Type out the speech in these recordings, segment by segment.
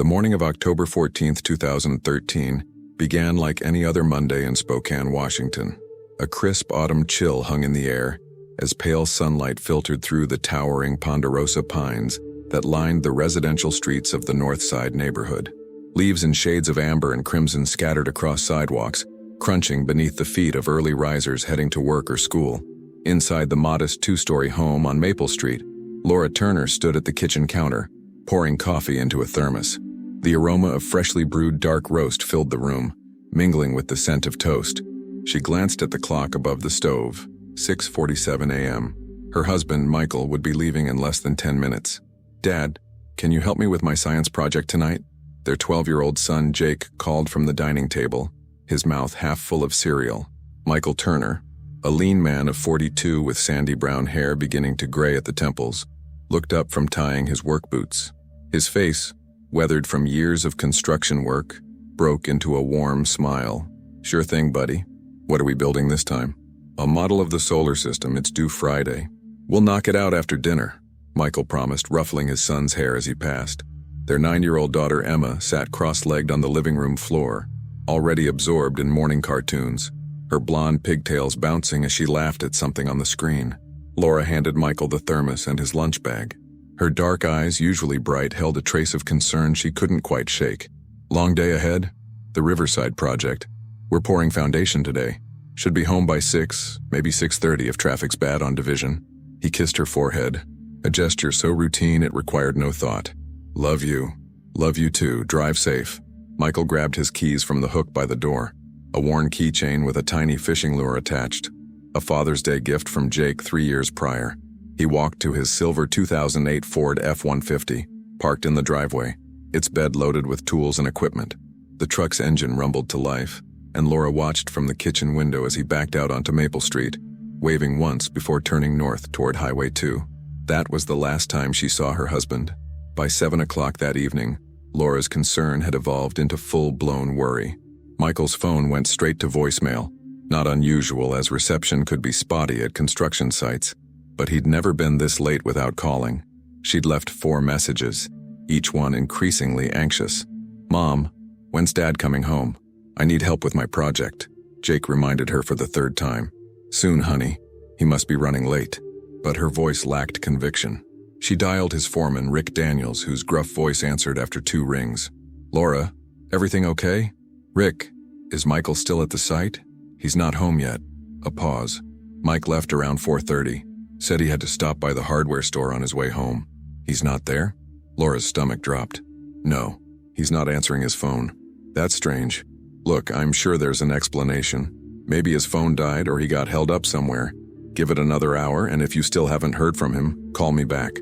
The morning of October 14, 2013, began like any other Monday in Spokane, Washington. A crisp autumn chill hung in the air as pale sunlight filtered through the towering ponderosa pines that lined the residential streets of the North Side neighborhood. Leaves in shades of amber and crimson scattered across sidewalks, crunching beneath the feet of early risers heading to work or school. Inside the modest two-story home on Maple Street, Laura Turner stood at the kitchen counter, pouring coffee into a thermos. The aroma of freshly brewed dark roast filled the room, mingling with the scent of toast. She glanced at the clock above the stove, 6:47 a.m. Her husband, Michael, would be leaving in less than 10 minutes. "Dad, can you help me with my science project tonight?" Their 12-year-old son, Jake, called from the dining table, his mouth half full of cereal. Michael Turner, a lean man of 42 with sandy brown hair beginning to gray at the temples, looked up from tying his work boots. His face, weathered from years of construction work, broke into a warm smile. "Sure thing, buddy. What are we building this time?" "A model of the solar system. It's due Friday. We'll knock it out after dinner," Michael promised, ruffling his son's hair as he passed. Their 9-year-old daughter, Emma, sat cross-legged on the living room floor, already absorbed in morning cartoons, her blonde pigtails bouncing as she laughed at something on the screen. Laura handed Michael the thermos and his lunch bag. Her dark eyes, usually bright, held a trace of concern she couldn't quite shake. "Long day ahead? The Riverside project. We're pouring foundation today. Should be home by 6, maybe 6:30 if traffic's bad on Division." He kissed her forehead, a gesture so routine it required no thought. "Love you. Love you too. Drive safe." Michael grabbed his keys from the hook by the door, a worn keychain with a tiny fishing lure attached, a Father's Day gift from Jake 3 years prior. He walked to his silver 2008 Ford F-150, parked in the driveway, its bed loaded with tools and equipment. The truck's engine rumbled to life, and Laura watched from the kitchen window as he backed out onto Maple Street, waving once before turning north toward Highway 2. That was the last time she saw her husband. By 7 o'clock that evening, Laura's concern had evolved into full-blown worry. Michael's phone went straight to voicemail, not unusual as reception could be spotty at construction sites. But he'd never been this late without calling. She'd left 4 messages, each one increasingly anxious. "Mom, when's Dad coming home? I need help with my project," Jake reminded her for the 3rd time. "Soon, honey. He must be running late." But her voice lacked conviction. She dialed his foreman, Rick Daniels, whose gruff voice answered after 2 rings. "Laura, everything okay?" "Rick, is Michael still at the site? He's not home yet." A pause. "Mike left around 4:30. Said he had to stop by the hardware store on his way home." "He's not there?" Laura's stomach dropped. "No, he's not answering his phone." "That's strange. Look, I'm sure there's an explanation. Maybe his phone died or he got held up somewhere. Give it another hour, and if you still haven't heard from him, call me back."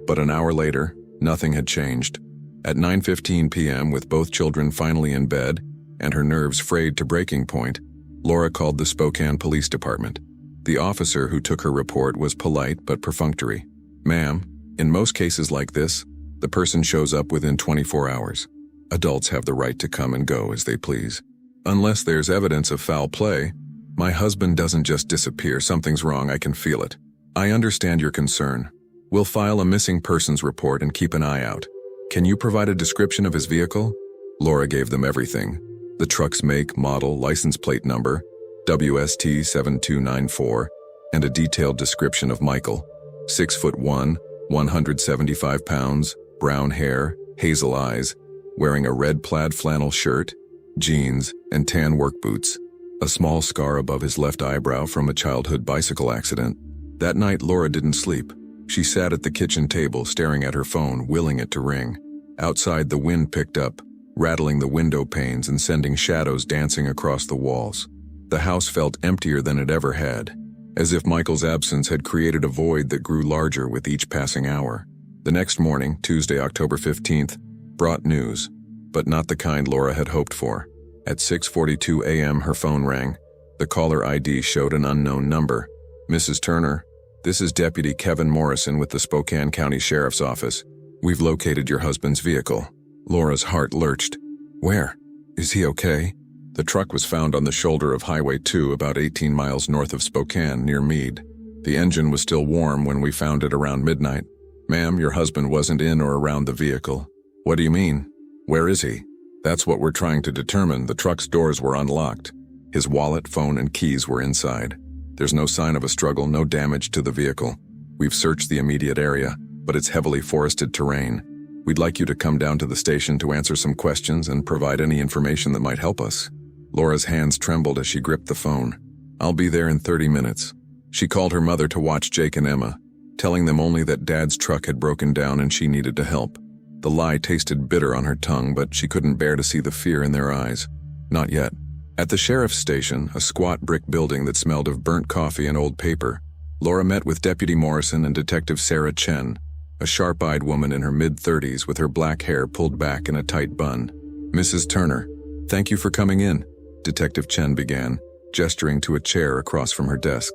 But an hour later, nothing had changed. At 9:15 p.m., with both children finally in bed and her nerves frayed to breaking point, Laura called the Spokane Police Department. The officer who took her report was polite but perfunctory. "Ma'am, in most cases like this, the person shows up within 24 hours. Adults have the right to come and go as they please. Unless there's evidence of foul play, my husband doesn't just disappear. Something's wrong, I can feel it. I understand your concern. We'll file a missing persons report and keep an eye out. Can you provide a description of his vehicle?" Laura gave them everything. The truck's make, model, license plate number, WST 7294, and a detailed description of Michael. 6'1", 175 pounds, brown hair, hazel eyes, wearing a red plaid flannel shirt, jeans, and tan work boots. A small scar above his left eyebrow from a childhood bicycle accident. That night, Laura didn't sleep. She sat at the kitchen table staring at her phone, willing it to ring. Outside, the wind picked up, rattling the window panes and sending shadows dancing across the walls. The house felt emptier than it ever had, as if Michael's absence had created a void that grew larger with each passing hour. The next morning, Tuesday, October 15th, brought news, but not the kind Laura had hoped for. At 6:42 a.m. her phone rang. The caller ID showed an unknown number. "Mrs. Turner, this is Deputy Kevin Morrison with the Spokane County Sheriff's Office. We've located your husband's vehicle." Laura's heart lurched. "Where? Is he okay?" The truck was found on the shoulder of Highway 2 about 18 miles north of Spokane, near Meade. The engine was still warm when we found it around midnight. "Ma'am, your husband wasn't in or around the vehicle." "What do you mean?" Where is he? That's what we're trying to determine. The truck's doors were unlocked. His wallet, phone, and keys were inside. There's no sign of a struggle, no damage to the vehicle. We've searched the immediate area, but it's heavily forested terrain. We'd like you to come down to the station to answer some questions and provide any information that might help us. Laura's hands trembled as she gripped the phone. I'll be there in 30 minutes. She called her mother to watch Jake and Emma, telling them only that Dad's truck had broken down and she needed to help. The lie tasted bitter on her tongue, but she couldn't bear to see the fear in their eyes. Not yet. At the sheriff's station, a squat brick building that smelled of burnt coffee and old paper, Laura met with Deputy Morrison and Detective Sarah Chen, a sharp-eyed woman in her mid-30s with her black hair pulled back in a tight bun. Mrs. Turner, thank you for coming in, Detective Chen began, gesturing to a chair across from her desk.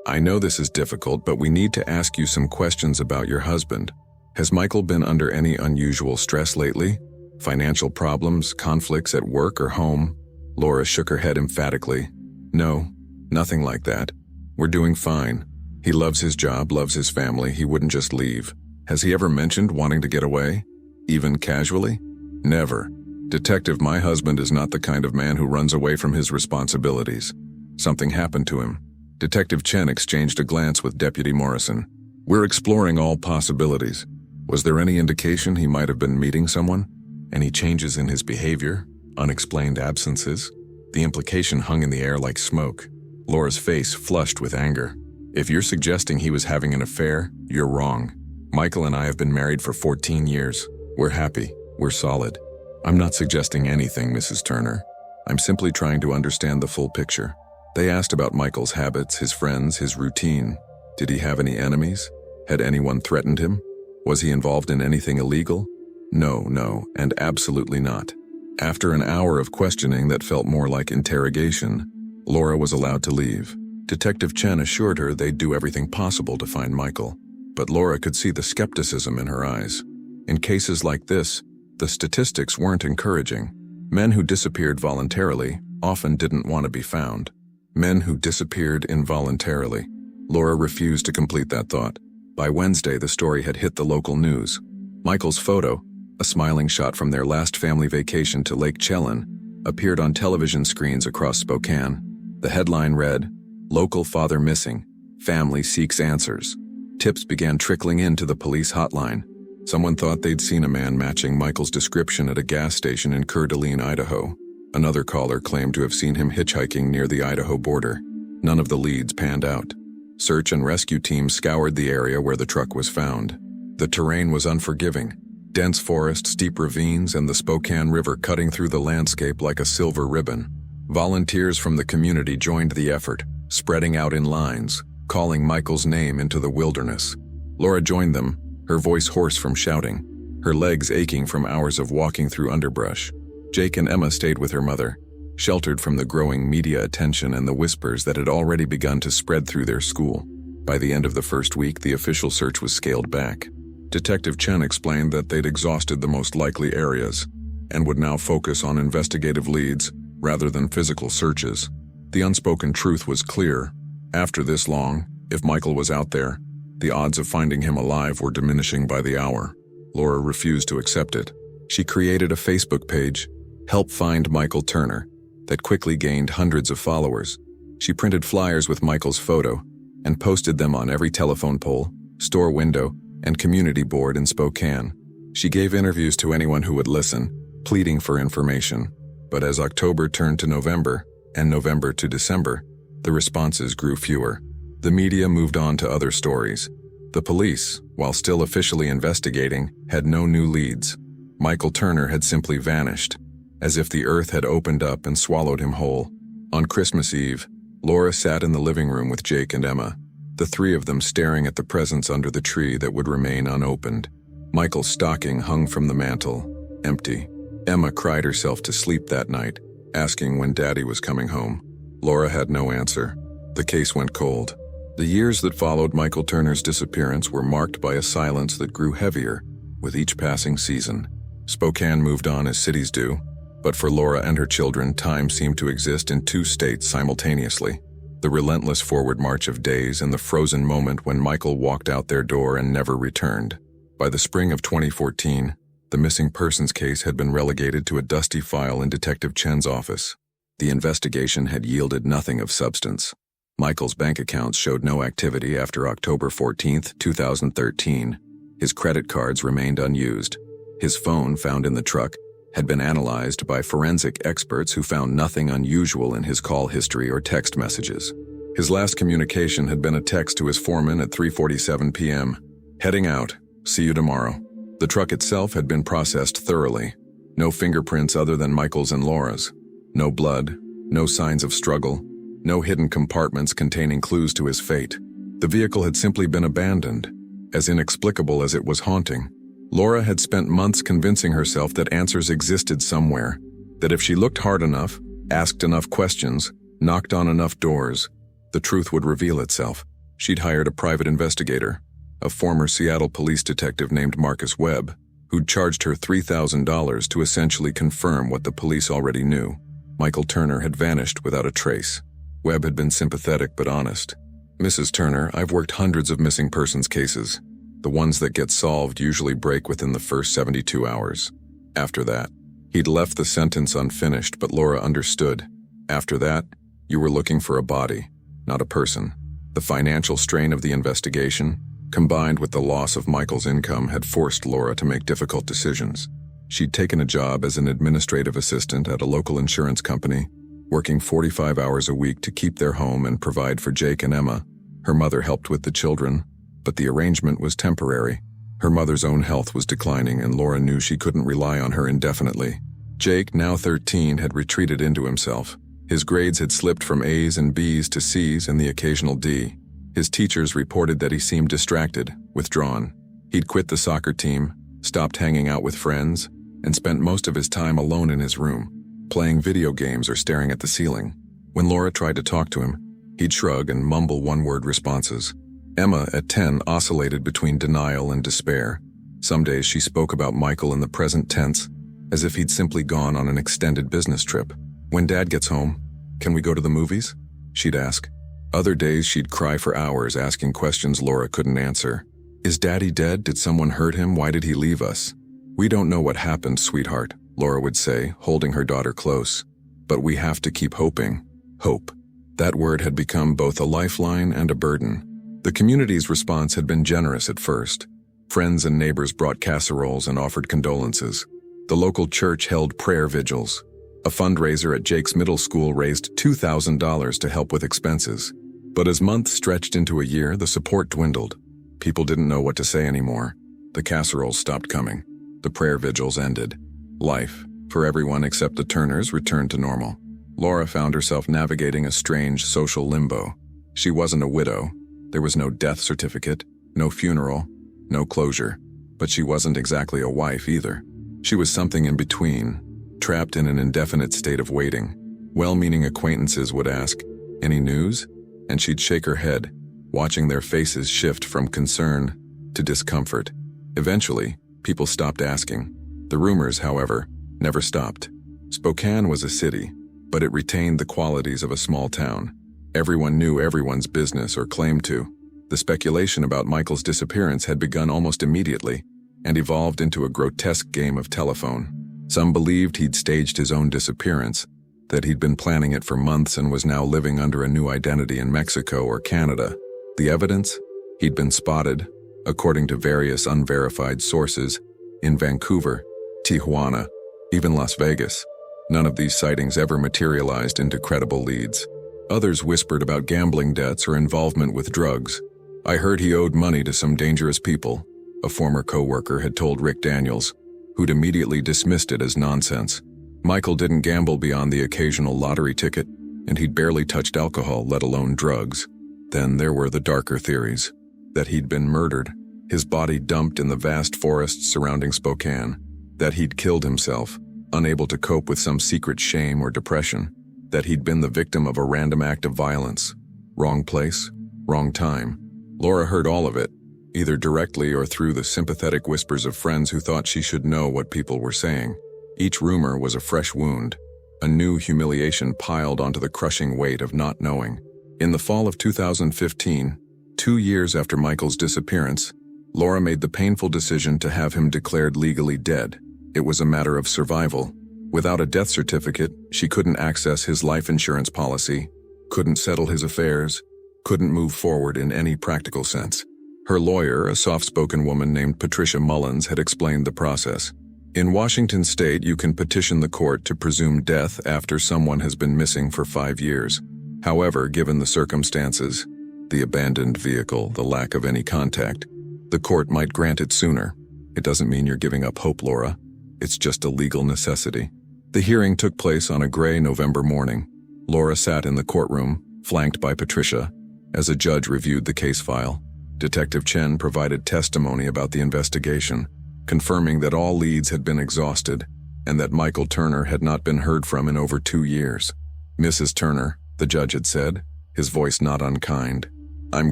I know this is difficult, but we need to ask you some questions about your husband. Has Michael been under any unusual stress lately? Financial problems, conflicts at work or home? Laura shook her head emphatically. No, nothing like that. We're doing fine. He loves his job, loves his family. He wouldn't just leave. Has he ever mentioned wanting to get away? Even casually? Never. Detective, my husband is not the kind of man who runs away from his responsibilities. Something happened to him. Detective Chen exchanged a glance with Deputy Morrison. We're exploring all possibilities. Was there any indication he might have been meeting someone? Any changes in his behavior? Unexplained absences? The implication hung in the air like smoke. Laura's face flushed with anger. If you're suggesting he was having an affair, you're wrong. Michael and I have been married for 14 years. We're happy. We're solid. I'm not suggesting anything, Mrs. Turner. I'm simply trying to understand the full picture. They asked about Michael's habits, his friends, his routine. Did he have any enemies? Had anyone threatened him? Was he involved in anything illegal? No, and absolutely not. After an hour of questioning that felt more like interrogation, Laura was allowed to leave. Detective Chen assured her they'd do everything possible to find Michael, but Laura could see the skepticism in her eyes. In cases like this, the statistics weren't encouraging. Men who disappeared voluntarily often didn't want to be found. Men who disappeared involuntarily. Laura refused to complete that thought. By Wednesday, the story had hit the local news. Michael's photo, a smiling shot from their last family vacation to Lake Chelan, appeared on television screens across Spokane. The headline read, "Local father missing. Family seeks answers." Tips began trickling into the police hotline. Someone thought they'd seen a man matching Michael's description at a gas station in Coeur d'Alene, Idaho. Another caller claimed to have seen him hitchhiking near the Idaho border. None of the leads panned out. Search and rescue teams scoured the area where the truck was found. The terrain was unforgiving. Dense forest, steep ravines, and the Spokane River cutting through the landscape like a silver ribbon. Volunteers from the community joined the effort, spreading out in lines, calling Michael's name into the wilderness. Laura joined them, her voice hoarse from shouting, her legs aching from hours of walking through underbrush. Jake and Emma stayed with her mother, sheltered from the growing media attention and the whispers that had already begun to spread through their school. By the end of the first week, the official search was scaled back. Detective Chen explained that they'd exhausted the most likely areas and would now focus on investigative leads rather than physical searches. The unspoken truth was clear. After this long, if Michael was out there, the odds of finding him alive were diminishing by the hour. Laura refused to accept it. She created a Facebook page, Help Find Michael Turner, that quickly gained hundreds of followers. She printed flyers with Michael's photo and posted them on every telephone pole, store window, and community board in Spokane. She gave interviews to anyone who would listen, pleading for information. But as October turned to November, and November to December, the responses grew fewer. The media moved on to other stories. The police, while still officially investigating, had no new leads. Michael Turner had simply vanished, as if the earth had opened up and swallowed him whole. On Christmas Eve, Laura sat in the living room with Jake and Emma, the three of them staring at the presents under the tree that would remain unopened. Michael's stocking hung from the mantel, empty. Emma cried herself to sleep that night, asking when Daddy was coming home. Laura had no answer. The case went cold. The years that followed Michael Turner's disappearance were marked by a silence that grew heavier with each passing season. Spokane moved on as cities do, but for Laura and her children, time seemed to exist in two states simultaneously. The relentless forward march of days and the frozen moment when Michael walked out their door and never returned. By the spring of 2014, The missing persons case had been relegated to a dusty file in Detective Chen's office. The investigation had yielded nothing of substance. Michael's bank accounts showed no activity after October 14, 2013. His credit cards remained unused. His phone, found in the truck, had been analyzed by forensic experts who found nothing unusual in his call history or text messages. His last communication had been a text to his foreman at 3:47 p.m. "Heading out. See you tomorrow." The truck itself had been processed thoroughly. No fingerprints other than Michael's and Laura's. No blood, no signs of struggle, no hidden compartments containing clues to his fate. The vehicle had simply been abandoned, as inexplicable as it was haunting. Laura had spent months convincing herself that answers existed somewhere, that if she looked hard enough, asked enough questions, knocked on enough doors, the truth would reveal itself. She'd hired a private investigator, a former Seattle police detective named Marcus Webb, who'd charged her $3,000 to essentially confirm what the police already knew. Michael Turner had vanished without a trace. Webb had been sympathetic but honest. "Mrs. Turner, I've worked hundreds of missing persons cases. The ones that get solved usually break within the first 72 hours. After that." He'd left the sentence unfinished, but Laura understood. "After that, you were looking for a body, not a person." The financial strain of the investigation, combined with the loss of Michael's income, had forced Laura to make difficult decisions. She'd taken a job as an administrative assistant at a local insurance company, working 45 hours a week to keep their home and provide for Jake and Emma. Her mother helped with the children, but the arrangement was temporary. Her mother's own health was declining, and Laura knew she couldn't rely on her indefinitely. Jake, now 13, had retreated into himself. His grades had slipped from A's and B's to C's and the occasional D. His teachers reported that he seemed distracted, withdrawn. He'd quit the soccer team, stopped hanging out with friends, and spent most of his time alone in his room, playing video games or staring at the ceiling. When Laura tried to talk to him, he'd shrug and mumble one-word responses. Emma, at 10, oscillated between denial and despair. Some days she spoke about Michael in the present tense, as if he'd simply gone on an extended business trip. "When Dad gets home, can we go to the movies?" she'd ask. Other days she'd cry for hours, asking questions Laura couldn't answer. "Is Daddy dead? Did someone hurt him? Why did he leave us?" "We don't know what happened, sweetheart," Laura would say, holding her daughter close. "But we have to keep hoping." Hope. That word had become both a lifeline and a burden. The community's response had been generous at first. Friends and neighbors brought casseroles and offered condolences. The local church held prayer vigils. A fundraiser at Jake's middle school raised $2,000 to help with expenses. But as months stretched into a year, the support dwindled. People didn't know what to say anymore. The casseroles stopped coming. The prayer vigils ended. Life, for everyone except the Turners, returned to normal. Laura found herself navigating a strange social limbo. She wasn't a widow. There was no death certificate, no funeral, no closure. But she wasn't exactly a wife either. She was something in between, trapped in an indefinite state of waiting. Well-meaning acquaintances would ask, "Any news?" And she'd shake her head, watching their faces shift from concern to discomfort. Eventually, people stopped asking. The rumors, however, never stopped. Spokane was a city, but it retained the qualities of a small town. Everyone knew everyone's business, or claimed to. The speculation about Michael's disappearance had begun almost immediately and evolved into a grotesque game of telephone. Some believed he'd staged his own disappearance, that he'd been planning it for months and was now living under a new identity in Mexico or Canada. The evidence? He'd been spotted, according to various unverified sources, in Vancouver, Tijuana, even Las Vegas. None of these sightings ever materialized into credible leads. Others whispered about gambling debts or involvement with drugs. "I heard he owed money to some dangerous people," a former co-worker had told Rick Daniels, who'd immediately dismissed it as nonsense. Michael didn't gamble beyond the occasional lottery ticket, and he'd barely touched alcohol, let alone drugs. Then there were the darker theories. That he'd been murdered, his body dumped in the vast forests surrounding Spokane. That he'd killed himself, unable to cope with some secret shame or depression. That he'd been the victim of a random act of violence. Wrong place, wrong time. Laura heard all of it, either directly or through the sympathetic whispers of friends who thought she should know what people were saying. Each rumor was a fresh wound, a new humiliation piled onto the crushing weight of not knowing. In the fall of 2015, 2 years after Michael's disappearance, Laura made the painful decision to have him declared legally dead. It was a matter of survival. Without a death certificate, she couldn't access his life insurance policy, couldn't settle his affairs, couldn't move forward in any practical sense. Her lawyer, a soft-spoken woman named Patricia Mullins, had explained the process. In Washington state, you can petition the court to presume death after someone has been missing for 5 years. However, given the circumstances, the abandoned vehicle, the lack of any contact, the court might grant it sooner. It doesn't mean you're giving up hope, Laura. It's just a legal necessity. The hearing took place on a gray November morning. Laura sat in the courtroom, flanked by Patricia, as a judge reviewed the case file. Detective Chen provided testimony about the investigation, confirming that all leads had been exhausted and that Michael Turner had not been heard from in over 2 years. "Mrs. Turner," the judge had said, his voice not unkind, "I'm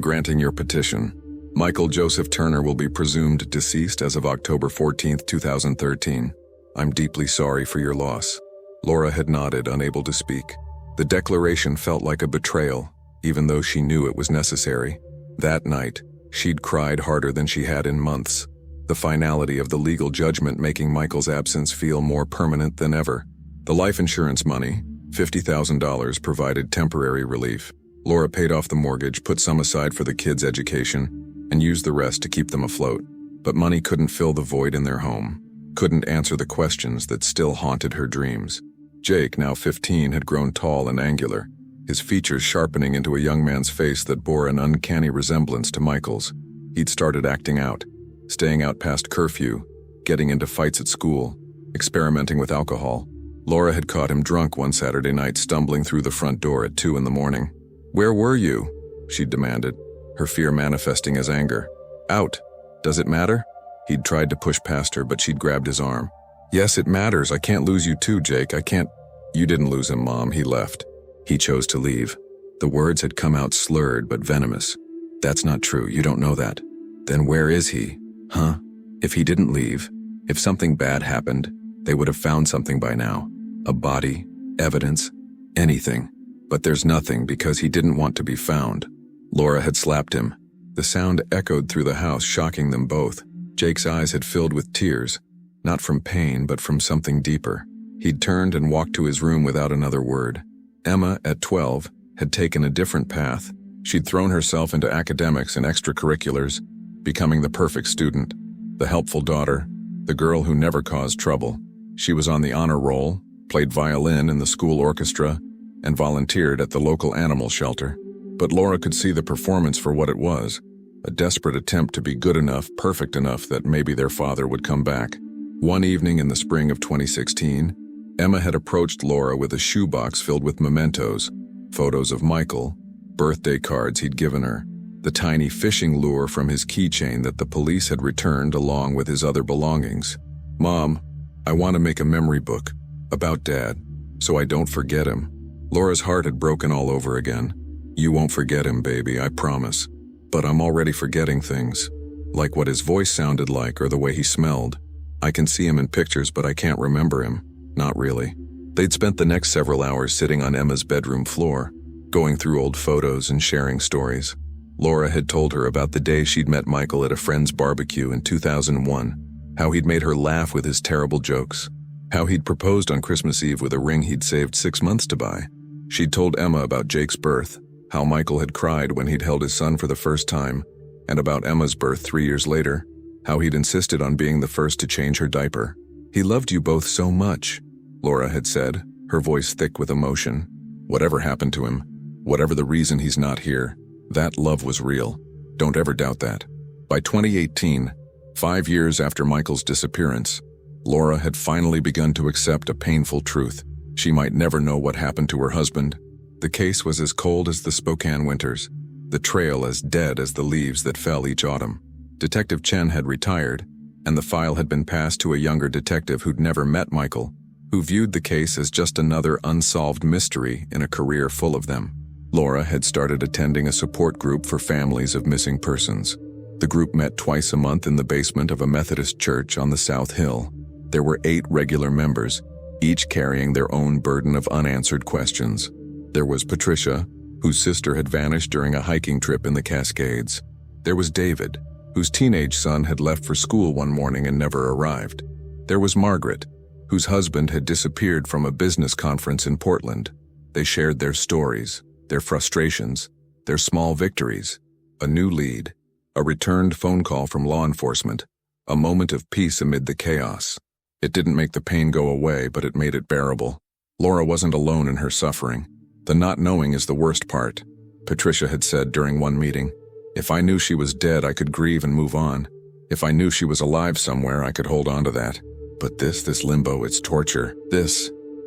granting your petition. Michael Joseph Turner will be presumed deceased as of October 14, 2013. I'm deeply sorry for your loss." Laura had nodded, unable to speak. The declaration felt like a betrayal, even though she knew it was necessary. That night, she'd cried harder than she had in months, the finality of the legal judgment making Michael's absence feel more permanent than ever. The life insurance money, $50,000, provided temporary relief. Laura paid off the mortgage, put some aside for the kids' education, and used the rest to keep them afloat. But money couldn't fill the void in their home, couldn't answer the questions that still haunted her dreams. Jake, now 15, had grown tall and angular, his features sharpening into a young man's face that bore an uncanny resemblance to Michael's. He'd started acting out, staying out past curfew, getting into fights at school, experimenting with alcohol. Laura had caught him drunk one Saturday night, stumbling through the front door at 2 in the morning. "Where were you?" she demanded, her fear manifesting as anger. "Out. Does it matter?" He'd tried to push past her, but she'd grabbed his arm. "Yes, it matters. I can't lose you too, Jake. I can't." "You didn't lose him, Mom. He left. He chose to leave." The words had come out slurred but venomous. "That's not true. You don't know that." "Then where is he? Huh? If he didn't leave, if something bad happened, they would have found something by now. A body, evidence, anything. But there's nothing because he didn't want to be found." Laura had slapped him. The sound echoed through the house, shocking them both. Jake's eyes had filled with tears, not from pain but from something deeper. He'd turned and walked to his room without another word. Emma, at 12, had taken a different path. She'd thrown herself into academics and extracurriculars, becoming the perfect student, the helpful daughter, the girl who never caused trouble. She was on the honor roll, played violin in the school orchestra, and volunteered at the local animal shelter. But Laura could see the performance for what it was, a desperate attempt to be good enough, perfect enough that maybe their father would come back. One evening in the spring of 2016, Emma had approached Laura with a shoebox filled with mementos, photos of Michael, birthday cards he'd given her, the tiny fishing lure from his keychain that the police had returned along with his other belongings. "Mom, I want to make a memory book about Dad, so I don't forget him." Laura's heart had broken all over again. "You won't forget him, baby, I promise. But I'm already forgetting things, like what his voice sounded like or the way he smelled. I can see him in pictures, but I can't remember him. Not really." They'd spent the next several hours sitting on Emma's bedroom floor, going through old photos and sharing stories. Laura had told her about the day she'd met Michael at a friend's barbecue in 2001, how he'd made her laugh with his terrible jokes, how he'd proposed on Christmas Eve with a ring he'd saved 6 months to buy. She'd told Emma about Jake's birth, how Michael had cried when he'd held his son for the first time, and about Emma's birth 3 years later, how he'd insisted on being the first to change her diaper. "He loved you both so much," Laura had said, her voice thick with emotion. "Whatever happened to him, whatever the reason he's not here, that love was real. Don't ever doubt that." By 2018, 5 years after Michael's disappearance, Laura had finally begun to accept a painful truth. She might never know what happened to her husband. The case was as cold as the Spokane winters, the trail as dead as the leaves that fell each autumn. Detective Chen had retired, and the file had been passed to a younger detective who'd never met Michael, who viewed the case as just another unsolved mystery in a career full of them. Laura had started attending a support group for families of missing persons. The group met twice a month in the basement of a Methodist church on the South Hill. There were 8 regular members, each carrying their own burden of unanswered questions. There was Patricia, whose sister had vanished during a hiking trip in the Cascades. There was David, whose teenage son had left for school one morning and never arrived. There was Margaret, whose husband had disappeared from a business conference in Portland. They shared their stories, their frustrations, their small victories, a new lead, a returned phone call from law enforcement, a moment of peace amid the chaos. It didn't make the pain go away, but it made it bearable. Laura wasn't alone in her suffering. The not knowing is the worst part. Patricia had said during one meeting, "If I knew she was dead, I could grieve and move on. If I knew she was alive somewhere, I could hold on to that. But this limbo, it's torture.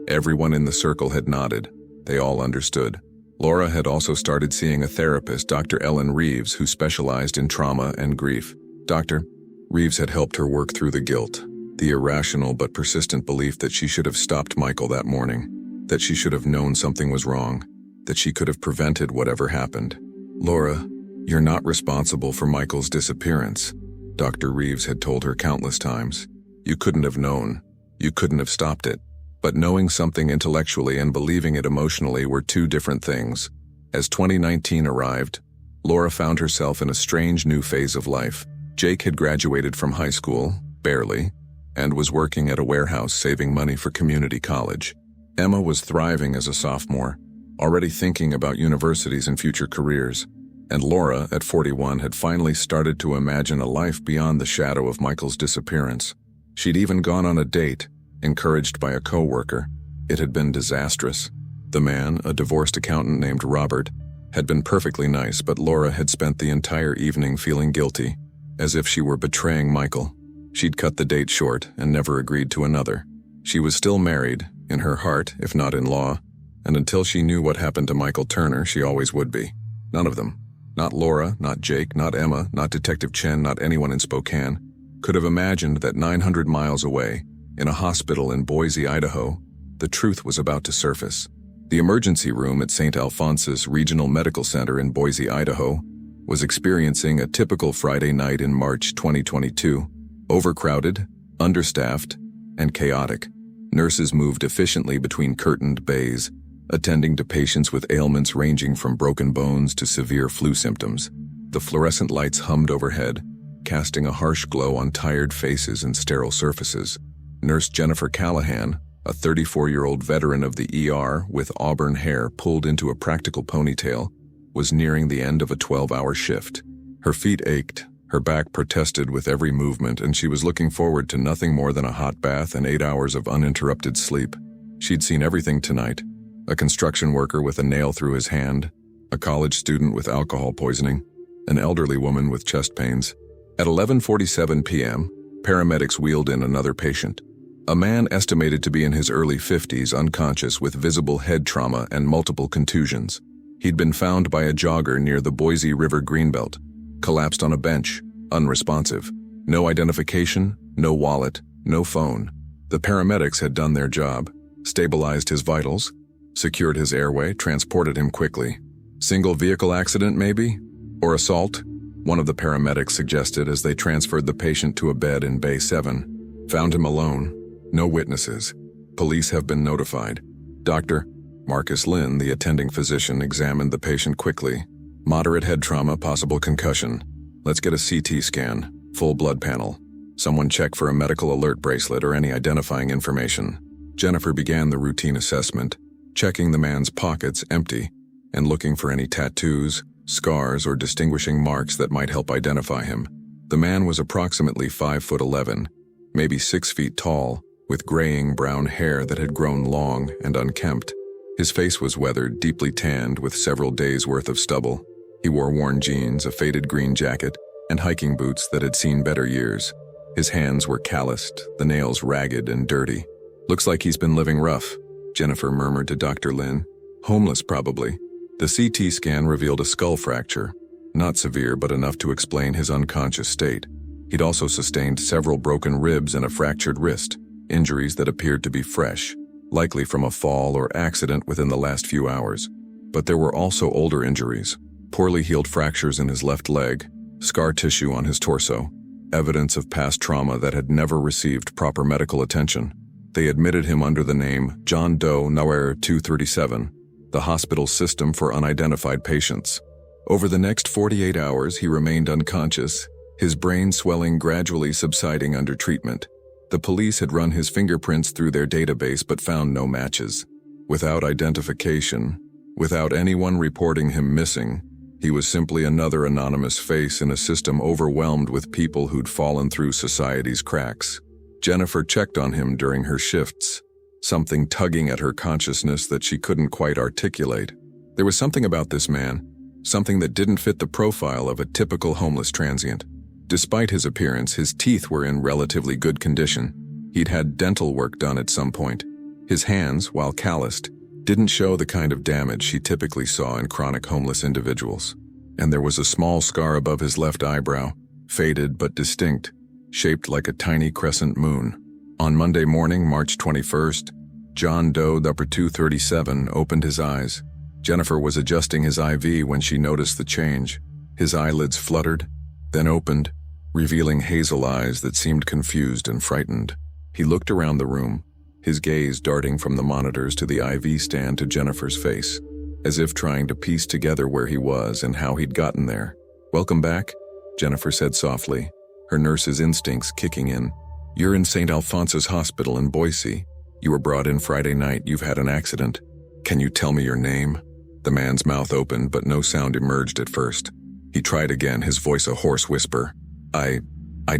Everyone in the circle had nodded. They all understood. Laura had also started seeing a therapist, Dr. Ellen Reeves, who specialized in trauma and grief. Dr. Reeves had helped her work through the guilt, the irrational but persistent belief that she should have stopped Michael that morning, that she should have known something was wrong, that she could have prevented whatever happened. "Laura, you're not responsible for Michael's disappearance," Dr. Reeves had told her countless times. "You couldn't have known. You couldn't have stopped it." But knowing something intellectually and believing it emotionally were two different things. As 2019 arrived, Laura found herself in a strange new phase of life. Jake had graduated from high school, barely, and was working at a warehouse saving money for community college. Emma was thriving as a sophomore, already thinking about universities and future careers. And Laura, at 41, had finally started to imagine a life beyond the shadow of Michael's disappearance. She'd even gone on a date, encouraged by a co-worker. It had been disastrous. The man, a divorced accountant named Robert, had been perfectly nice, but Laura had spent the entire evening feeling guilty, as if she were betraying Michael. She'd cut the date short and never agreed to another. She was still married, in her heart, if not in law, and until she knew what happened to Michael Turner, she always would be. None of them, not Laura, not Jake, not Emma, not Detective Chen, not anyone in Spokane, could have imagined that 900 miles away, in a hospital in Boise, Idaho, the truth was about to surface. The emergency room at St. Alphonsus Regional Medical Center in Boise, Idaho, was experiencing a typical Friday night in March 2022. Overcrowded, understaffed, and chaotic. Nurses moved efficiently between curtained bays, attending to patients with ailments ranging from broken bones to severe flu symptoms. The fluorescent lights hummed overhead, casting a harsh glow on tired faces and sterile surfaces. Nurse Jennifer Callahan, a 34-year-old veteran of the ER with auburn hair pulled into a practical ponytail, was nearing the end of a 12-hour shift. Her feet ached, her back protested with every movement, and she was looking forward to nothing more than a hot bath and 8 hours of uninterrupted sleep. She'd seen everything tonight: a construction worker with a nail through his hand, a college student with alcohol poisoning, an elderly woman with chest pains. At 11:47 p.m., paramedics wheeled in another patient. A man estimated to be in his early 50s, unconscious with visible head trauma and multiple contusions. He'd been found by a jogger near the Boise River Greenbelt, collapsed on a bench, unresponsive. No identification, no wallet, no phone. The paramedics had done their job, stabilized his vitals, secured his airway, transported him quickly. Single vehicle accident, maybe? Or assault? One of the paramedics suggested as they transferred the patient to a bed in Bay 7. Found him alone. No witnesses. Police have been notified. Dr. Marcus Lynn, the attending physician, examined the patient quickly. Moderate head trauma, possible concussion. Let's get a CT scan, full blood panel. Someone check for a medical alert bracelet or any identifying information. Jennifer began the routine assessment, checking the man's pockets empty and looking for any tattoos, scars, or distinguishing marks that might help identify him. The man was approximately 5'11", maybe 6 feet tall, with graying brown hair that had grown long and unkempt. His face was weathered, deeply tanned, with several days' worth of stubble. He wore worn jeans, a faded green jacket, and hiking boots that had seen better years. His hands were calloused, the nails ragged and dirty. "Looks like he's been living rough," Jennifer murmured to Dr. Lynn. "Homeless, probably." The CT scan revealed a skull fracture, not severe but enough to explain his unconscious state. He'd also sustained several broken ribs and a fractured wrist, injuries that appeared to be fresh, likely from a fall or accident within the last few hours. But there were also older injuries, poorly healed fractures in his left leg, scar tissue on his torso, evidence of past trauma that had never received proper medical attention. They admitted him under the name John Doe Nauer 237, the hospital's system for unidentified patients. Over the next 48 hours, he remained unconscious, his brain swelling gradually subsiding under treatment. The police had run his fingerprints through their database but found no matches. Without identification, without anyone reporting him missing, he was simply another anonymous face in a system overwhelmed with people who'd fallen through society's cracks. Jennifer checked on him during her shifts, something tugging at her consciousness that she couldn't quite articulate. There was something about this man, something that didn't fit the profile of a typical homeless transient. Despite his appearance, his teeth were in relatively good condition. He'd had dental work done at some point. His hands, while calloused, didn't show the kind of damage she typically saw in chronic homeless individuals. And there was a small scar above his left eyebrow, faded but distinct, shaped like a tiny crescent moon. On Monday morning, March 21st, John Doe, number 237, opened his eyes. Jennifer was adjusting his IV when she noticed the change. His eyelids fluttered, then opened, revealing hazel eyes that seemed confused and frightened. He looked around the room, his gaze darting from the monitors to the IV stand to Jennifer's face, as if trying to piece together where he was and how he'd gotten there. "Welcome back," Jennifer said softly, her nurse's instincts kicking in. "You're in St. Alphonsus Hospital in Boise. You were brought in Friday night. You've had an accident. Can you tell me your name?" The man's mouth opened, but no sound emerged at first. He tried again, his voice a hoarse whisper. I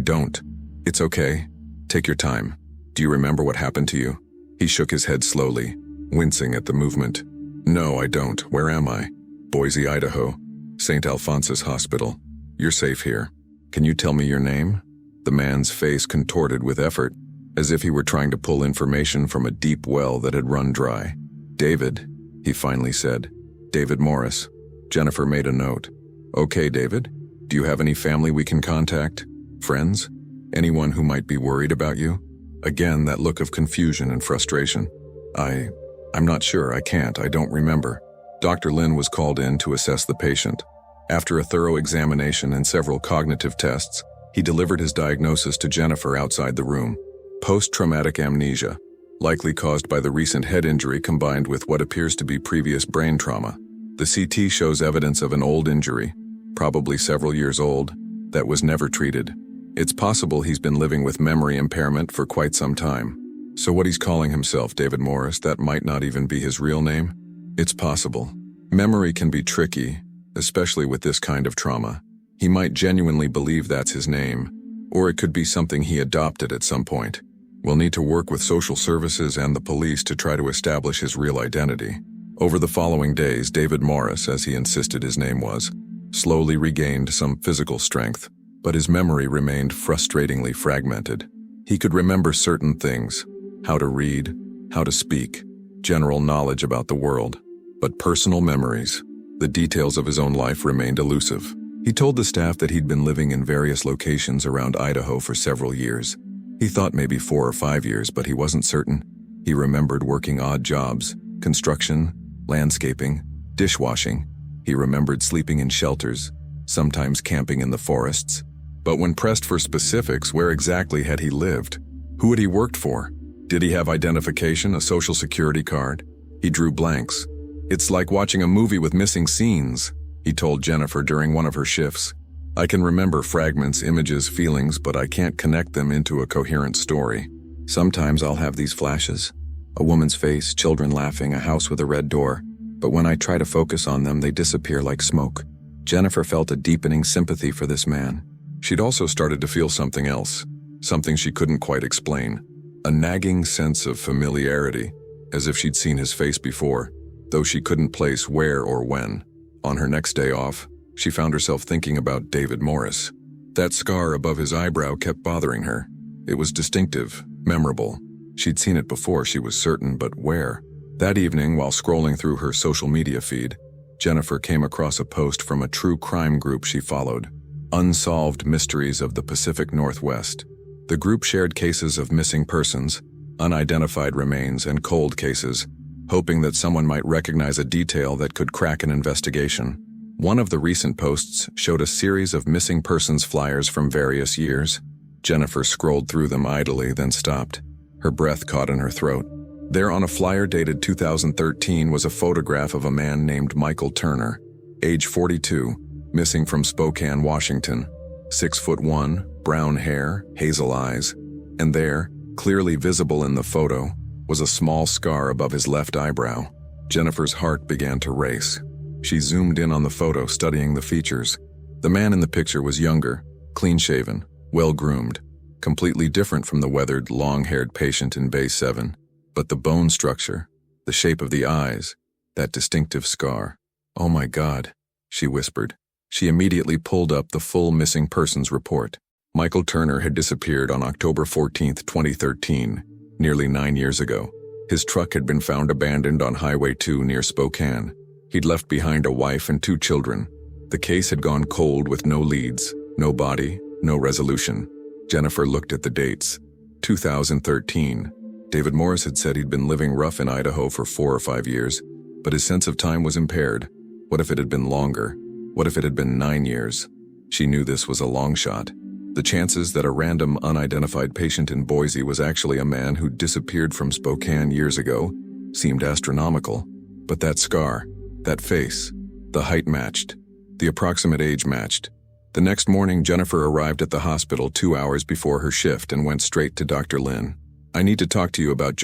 don't. It's okay. Take your time. Do you remember what happened to you?" He shook his head slowly, wincing at the movement. "No, I don't. Where am I?" "Boise, Idaho. St. Alphonsus Hospital. You're safe here. Can you tell me your name?" The man's face contorted with effort, as if he were trying to pull information from a deep well that had run dry. "David," he finally said. "David Morris." Jennifer made a note. "Okay, David. Do you have any family we can contact? Friends? Anyone who might be worried about you?" Again, that look of confusion and frustration. I'm not sure. I can't. I don't remember." Dr. Lin was called in to assess the patient. After a thorough examination and several cognitive tests, he delivered his diagnosis to Jennifer outside the room. Post-traumatic amnesia, likely caused by the recent head injury combined with what appears to be previous brain trauma. The CT shows evidence of an old injury, probably several years old, that was never treated. It's possible he's been living with memory impairment for quite some time. So what he's calling himself, David Morris, that might not even be his real name? It's possible. Memory can be tricky, especially with this kind of trauma. He might genuinely believe that's his name, or it could be something he adopted at some point. We'll need to work with social services and the police to try to establish his real identity. Over the following days, David Morris, as he insisted his name was, slowly regained some physical strength, but his memory remained frustratingly fragmented. He could remember certain things, how to read, how to speak, general knowledge about the world, but personal memories, the details of his own life, remained elusive. He told the staff that he'd been living in various locations around Idaho for several years. He thought maybe 4 or 5 years, but he wasn't certain. He remembered working odd jobs, construction, landscaping, dishwashing. He remembered sleeping in shelters, sometimes camping in the forests. But when pressed for specifics, where exactly had he lived? Who had he worked for? Did he have identification, a social security card? He drew blanks. "It's like watching a movie with missing scenes," he told Jennifer during one of her shifts. "I can remember fragments, images, feelings, but I can't connect them into a coherent story. Sometimes I'll have these flashes. A woman's face, children laughing, a house with a red door. But when I try to focus on them, they disappear like smoke." Jennifer felt a deepening sympathy for this man. She'd also started to feel something else, something she couldn't quite explain. A nagging sense of familiarity, as if she'd seen his face before, though she couldn't place where or when. On her next day off, she found herself thinking about David Morris. That scar above his eyebrow kept bothering her. It was distinctive, memorable. She'd seen it before, she was certain, but where? That evening, while scrolling through her social media feed, Jennifer came across a post from a true crime group she followed, Unsolved Mysteries of the Pacific Northwest. The group shared cases of missing persons, unidentified remains, and cold cases, hoping that someone might recognize a detail that could crack an investigation. One of the recent posts showed a series of missing persons flyers from various years. Jennifer scrolled through them idly, then stopped. Her breath caught in her throat. There on a flyer dated 2013 was a photograph of a man named Michael Turner, age 42, missing from Spokane, Washington. 6'1", brown hair, hazel eyes, and there, clearly visible in the photo, was a small scar above his left eyebrow. Jennifer's heart began to race. She zoomed in on the photo, studying the features. The man in the picture was younger, clean-shaven, well-groomed, completely different from the weathered, long-haired patient in Bay 7. But the bone structure, the shape of the eyes, that distinctive scar. "Oh my God," she whispered. She immediately pulled up the full missing persons report. Michael Turner had disappeared on October 14, 2013, nearly 9 years ago. His truck had been found abandoned on Highway 2 near Spokane. He'd left behind a wife and 2 children. The case had gone cold with no leads, no body, no resolution. Jennifer looked at the dates. 2013. David Morris had said he'd been living rough in Idaho for 4 or 5 years, but his sense of time was impaired. What if it had been longer? What if it had been 9 years? She knew this was a long shot. The chances that a random unidentified patient in Boise was actually a man who disappeared from Spokane years ago seemed astronomical. But that scar, that face, the height matched. The approximate age matched. The next morning, Jennifer arrived at the hospital 2 hours before her shift and went straight to Dr. Lynn. "I need to talk to you about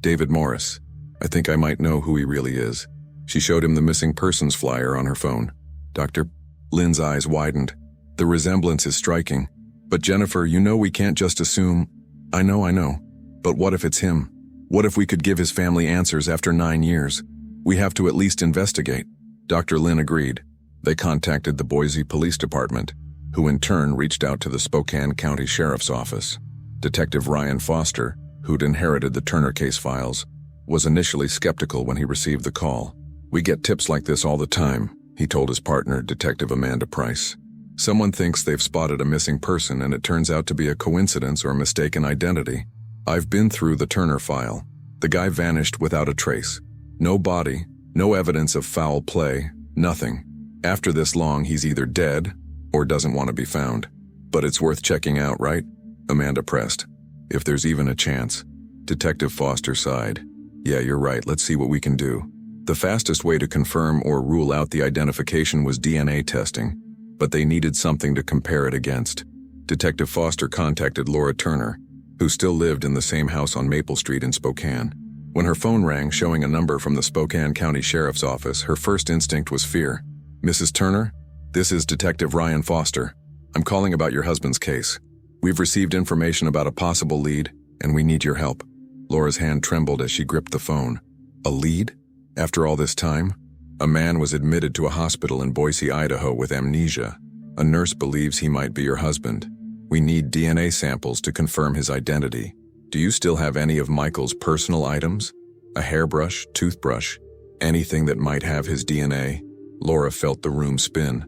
David Morris. I think I might know who he really is." She showed him the missing persons flyer on her phone. Dr. Lynn's eyes widened. "The resemblance is striking. But Jennifer, you know we can't just assume." I know. But what if it's him? What if we could give his family answers after 9 years? We have to at least investigate." Dr. Lynn agreed. They contacted the Boise Police Department, who in turn reached out to the Spokane County Sheriff's Office. Detective Ryan Foster, who'd inherited the Turner case files, was initially skeptical when he received the call. "We get tips like this all the time," he told his partner, Detective Amanda Price. "Someone thinks they've spotted a missing person and it turns out to be a coincidence or mistaken identity. I've been through the Turner file. The guy vanished without a trace. No body, no evidence of foul play, nothing. After this long, he's either dead or doesn't want to be found. But it's worth checking out, right?" Amanda pressed. "If there's even a chance." Detective Foster sighed. "Yeah, you're right. Let's see what we can do." The fastest way to confirm or rule out the identification was DNA testing, but they needed something to compare it against. Detective Foster contacted Laura Turner, who still lived in the same house on Maple Street in Spokane. When her phone rang showing a number from the Spokane County Sheriff's Office, her first instinct was fear. "Mrs. Turner, this is Detective Ryan Foster. I'm calling about your husband's case. We've received information about a possible lead, and we need your help." Laura's hand trembled as she gripped the phone. A lead? After all this time? A man was admitted to a hospital in Boise, Idaho with amnesia. A nurse believes he might be your husband. We need DNA samples to confirm his identity. Do you still have any of Michael's personal items? A hairbrush, toothbrush, anything that might have his DNA? Laura felt the room spin.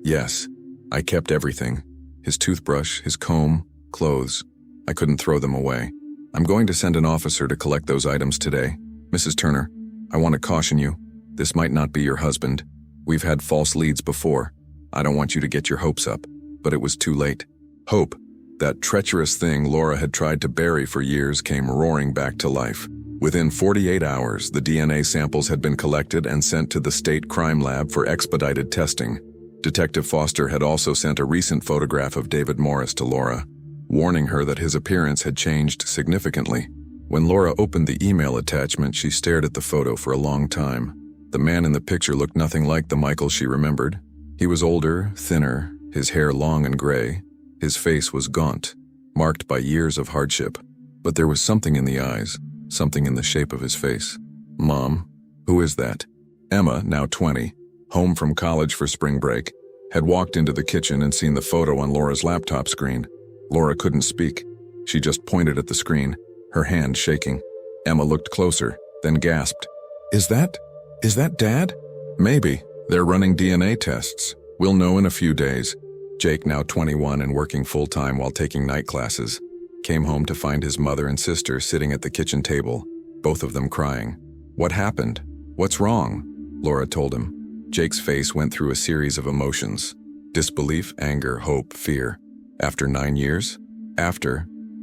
Yes, I kept everything. His toothbrush, his comb, clothes. I couldn't throw them away. I'm going to send an officer to collect those items today. Mrs. Turner, I want to caution you. This might not be your husband. We've had false leads before. I don't want you to get your hopes up, but it was too late. Hope, that treacherous thing Laura had tried to bury for years, came roaring back to life. Within 48 hours, the DNA samples had been collected and sent to the state crime lab for expedited testing. Detective Foster had also sent a recent photograph of David Morris to Laura, warning her that his appearance had changed significantly. When Laura opened the email attachment, she stared at the photo for a long time. The man in the picture looked nothing like the Michael she remembered. He was older, thinner, his hair long and gray. His face was gaunt, marked by years of hardship. But there was something in the eyes, something in the shape of his face. "Mom, who is that?" Emma, now 20, home from college for spring break, had walked into the kitchen and seen the photo on Laura's laptop screen. Laura couldn't speak. She just pointed at the screen, her hand shaking. Emma looked closer, then gasped. Is that Dad?" "Maybe. They're running DNA tests. We'll know in a few days." Jake, now 21 and working full-time while taking night classes, came home to find his mother and sister sitting at the kitchen table, both of them crying. "What happened? What's wrong?" Laura told him. Jake's face went through a series of emotions. Disbelief, anger, hope, fear. After 9 years?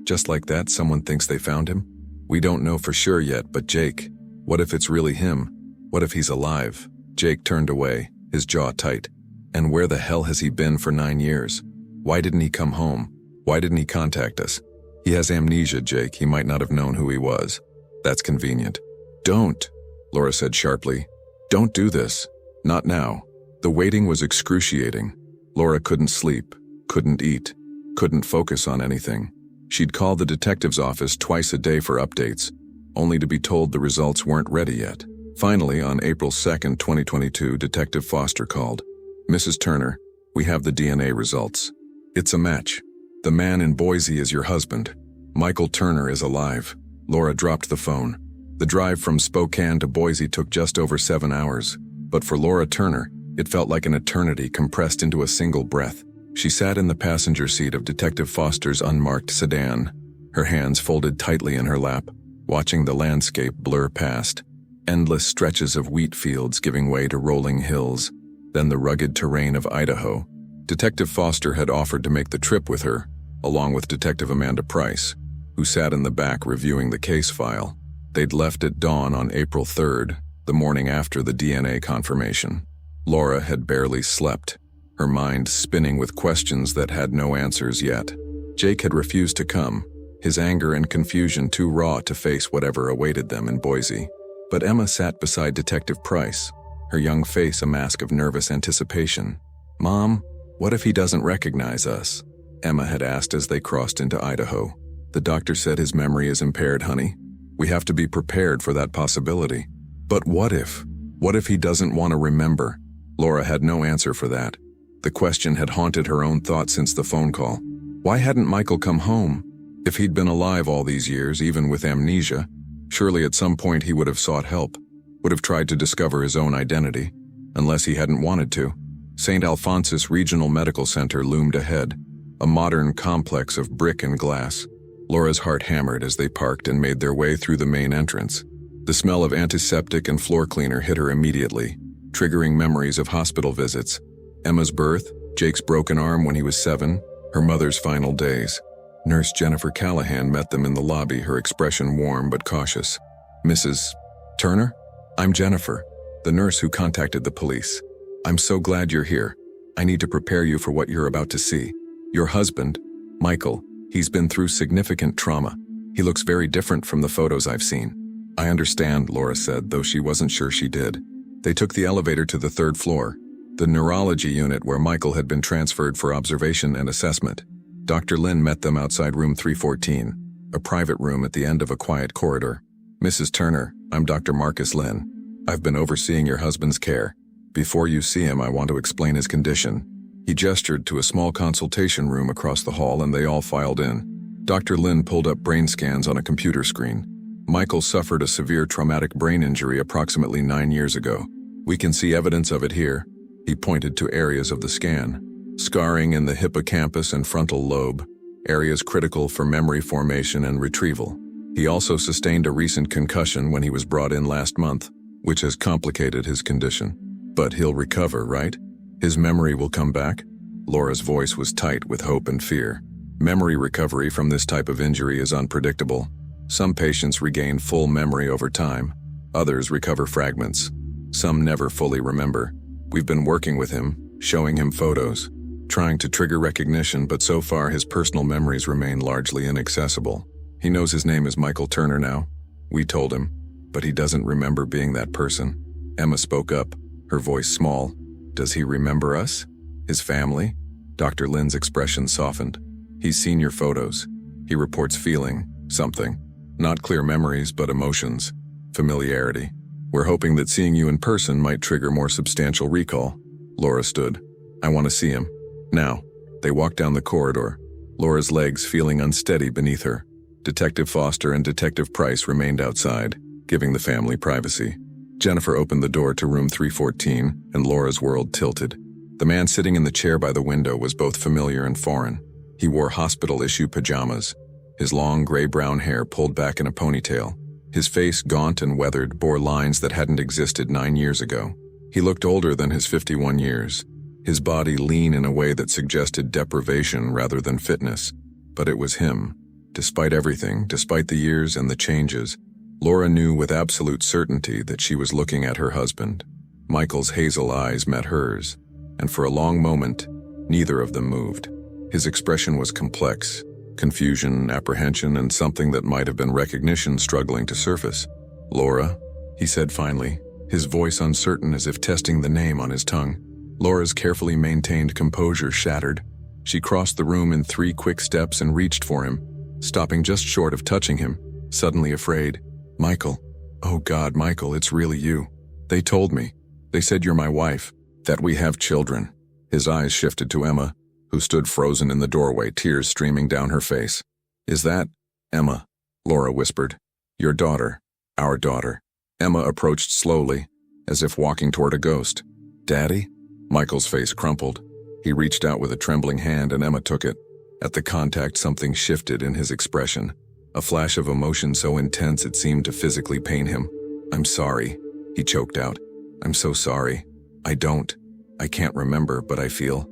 Just like that, someone thinks they found him? "We don't know for sure yet, but Jake, what if it's really him? What if he's alive?" Jake turned away, his jaw tight. And where the hell has he been for 9 years? Why didn't he come home? Why didn't he contact us? He has amnesia, Jake. He might not have known who he was. That's convenient. Don't, Laura said sharply. Don't do this. Not now. The waiting was excruciating. Laura couldn't sleep, couldn't eat, couldn't focus on anything. She'd call the detective's office twice a day for updates, only to be told the results weren't ready yet. Finally, on April 2nd, 2022, Detective Foster called. Mrs. Turner, we have the DNA results. It's a match. The man in Boise is your husband. Michael Turner is alive. Laura dropped the phone. The drive from Spokane to Boise took just over 7 hours, but for Laura Turner, it felt like an eternity compressed into a single breath. She sat in the passenger seat of Detective Foster's unmarked sedan, her hands folded tightly in her lap, watching the landscape blur past. Endless stretches of wheat fields giving way to rolling hills, then the rugged terrain of Idaho. Detective Foster had offered to make the trip with her, along with Detective Amanda Price, who sat in the back reviewing the case file. They'd left at dawn on April 3rd, the morning after the DNA confirmation. Laura had barely slept, her mind spinning with questions that had no answers yet. Jake had refused to come, his anger and confusion too raw to face whatever awaited them in Boise. But Emma sat beside Detective Price, her young face a mask of nervous anticipation. "Mom, what if he doesn't recognize us?" Emma had asked as they crossed into Idaho. "The doctor said his memory is impaired, honey. We have to be prepared for that possibility." "But what if? What if he doesn't want to remember?" Laura had no answer for that. The question had haunted her own thoughts since the phone call. Why hadn't Michael come home? If he'd been alive all these years, even with amnesia, surely at some point he would have sought help, would have tried to discover his own identity, unless he hadn't wanted to. St. Alphonsus Regional Medical Center loomed ahead, a modern complex of brick and glass. Laura's heart hammered as they parked and made their way through the main entrance. The smell of antiseptic and floor cleaner hit her immediately, triggering memories of hospital visits. Emma's birth, Jake's broken arm when he was 7, her mother's final days. Nurse Jennifer Callahan met them in the lobby, her expression warm but cautious. "Mrs. Turner? I'm Jennifer, the nurse who contacted the police. I'm so glad you're here. I need to prepare you for what you're about to see. Your husband, Michael, he's been through significant trauma. He looks very different from the photos I've seen." "I understand," Laura said, though she wasn't sure she did. They took the elevator to the 3rd floor, the neurology unit where Michael had been transferred for observation and assessment. Dr. Lynn met them outside room 314, a private room at the end of a quiet corridor. "Mrs. Turner, I'm Dr. Marcus Lynn. I've been overseeing your husband's care. Before you see him, I want to explain his condition." He gestured to a small consultation room across the hall and they all filed in. Dr. Lynn pulled up brain scans on a computer screen. Michael suffered a severe traumatic brain injury approximately 9 years ago. "We can see evidence of it here." He pointed to areas of the scan. "Scarring in the hippocampus and frontal lobe, areas critical for memory formation and retrieval. He also sustained a recent concussion when he was brought in last month, which has complicated his condition. But he'll recover, right? His memory will come back?" Laura's voice was tight with hope and fear. Memory recovery from this type of injury is unpredictable. Some patients regain full memory over time. Others recover fragments. Some never fully remember. We've been working with him, showing him photos, trying to trigger recognition, but so far his personal memories remain largely inaccessible. He knows his name is Michael Turner now. We told him, but he doesn't remember being that person. Emma spoke up, her voice small. "Does he remember us? His family?" Dr. Lynn's expression softened. "He's seen your photos. He reports feeling something. Not clear memories, but emotions. Familiarity. We're hoping that seeing you in person might trigger more substantial recall." Laura stood. "I want to see him. Now." They walked down the corridor, Laura's legs feeling unsteady beneath her. Detective Foster and Detective Price remained outside, giving the family privacy. Jennifer opened the door to room 314, and Laura's world tilted. The man sitting in the chair by the window was both familiar and foreign. He wore hospital-issue pajamas, his long gray-brown hair pulled back in a ponytail. His face, gaunt and weathered, bore lines that hadn't existed 9 years ago. He looked older than his 51 years, his body lean in a way that suggested deprivation rather than fitness. But it was him. Despite everything, despite the years and the changes, Laura knew with absolute certainty that she was looking at her husband. Michael's hazel eyes met hers. and for a long moment, neither of them moved. His expression was complex, confusion, apprehension, and something that might have been recognition struggling to surface. "Laura," he said finally, his voice uncertain as if testing the name on his tongue. Laura's carefully maintained composure shattered. She crossed the room in 3 quick steps and reached for him, stopping just short of touching him, suddenly afraid. "Michael. Oh God, Michael, it's really you. They told me. They said you're my wife, that we have children." His eyes shifted to Emma, who stood frozen in the doorway, tears streaming down her face. "Is that Emma?" Laura whispered. "Your daughter. Our daughter." Emma approached slowly, as if walking toward a ghost. "Daddy?" Michael's face crumpled. He reached out with a trembling hand and Emma took it. At the contact, something shifted in his expression, a flash of emotion so intense it seemed to physically pain him. "I'm sorry," he choked out. "I'm so sorry. I can't remember, but I feel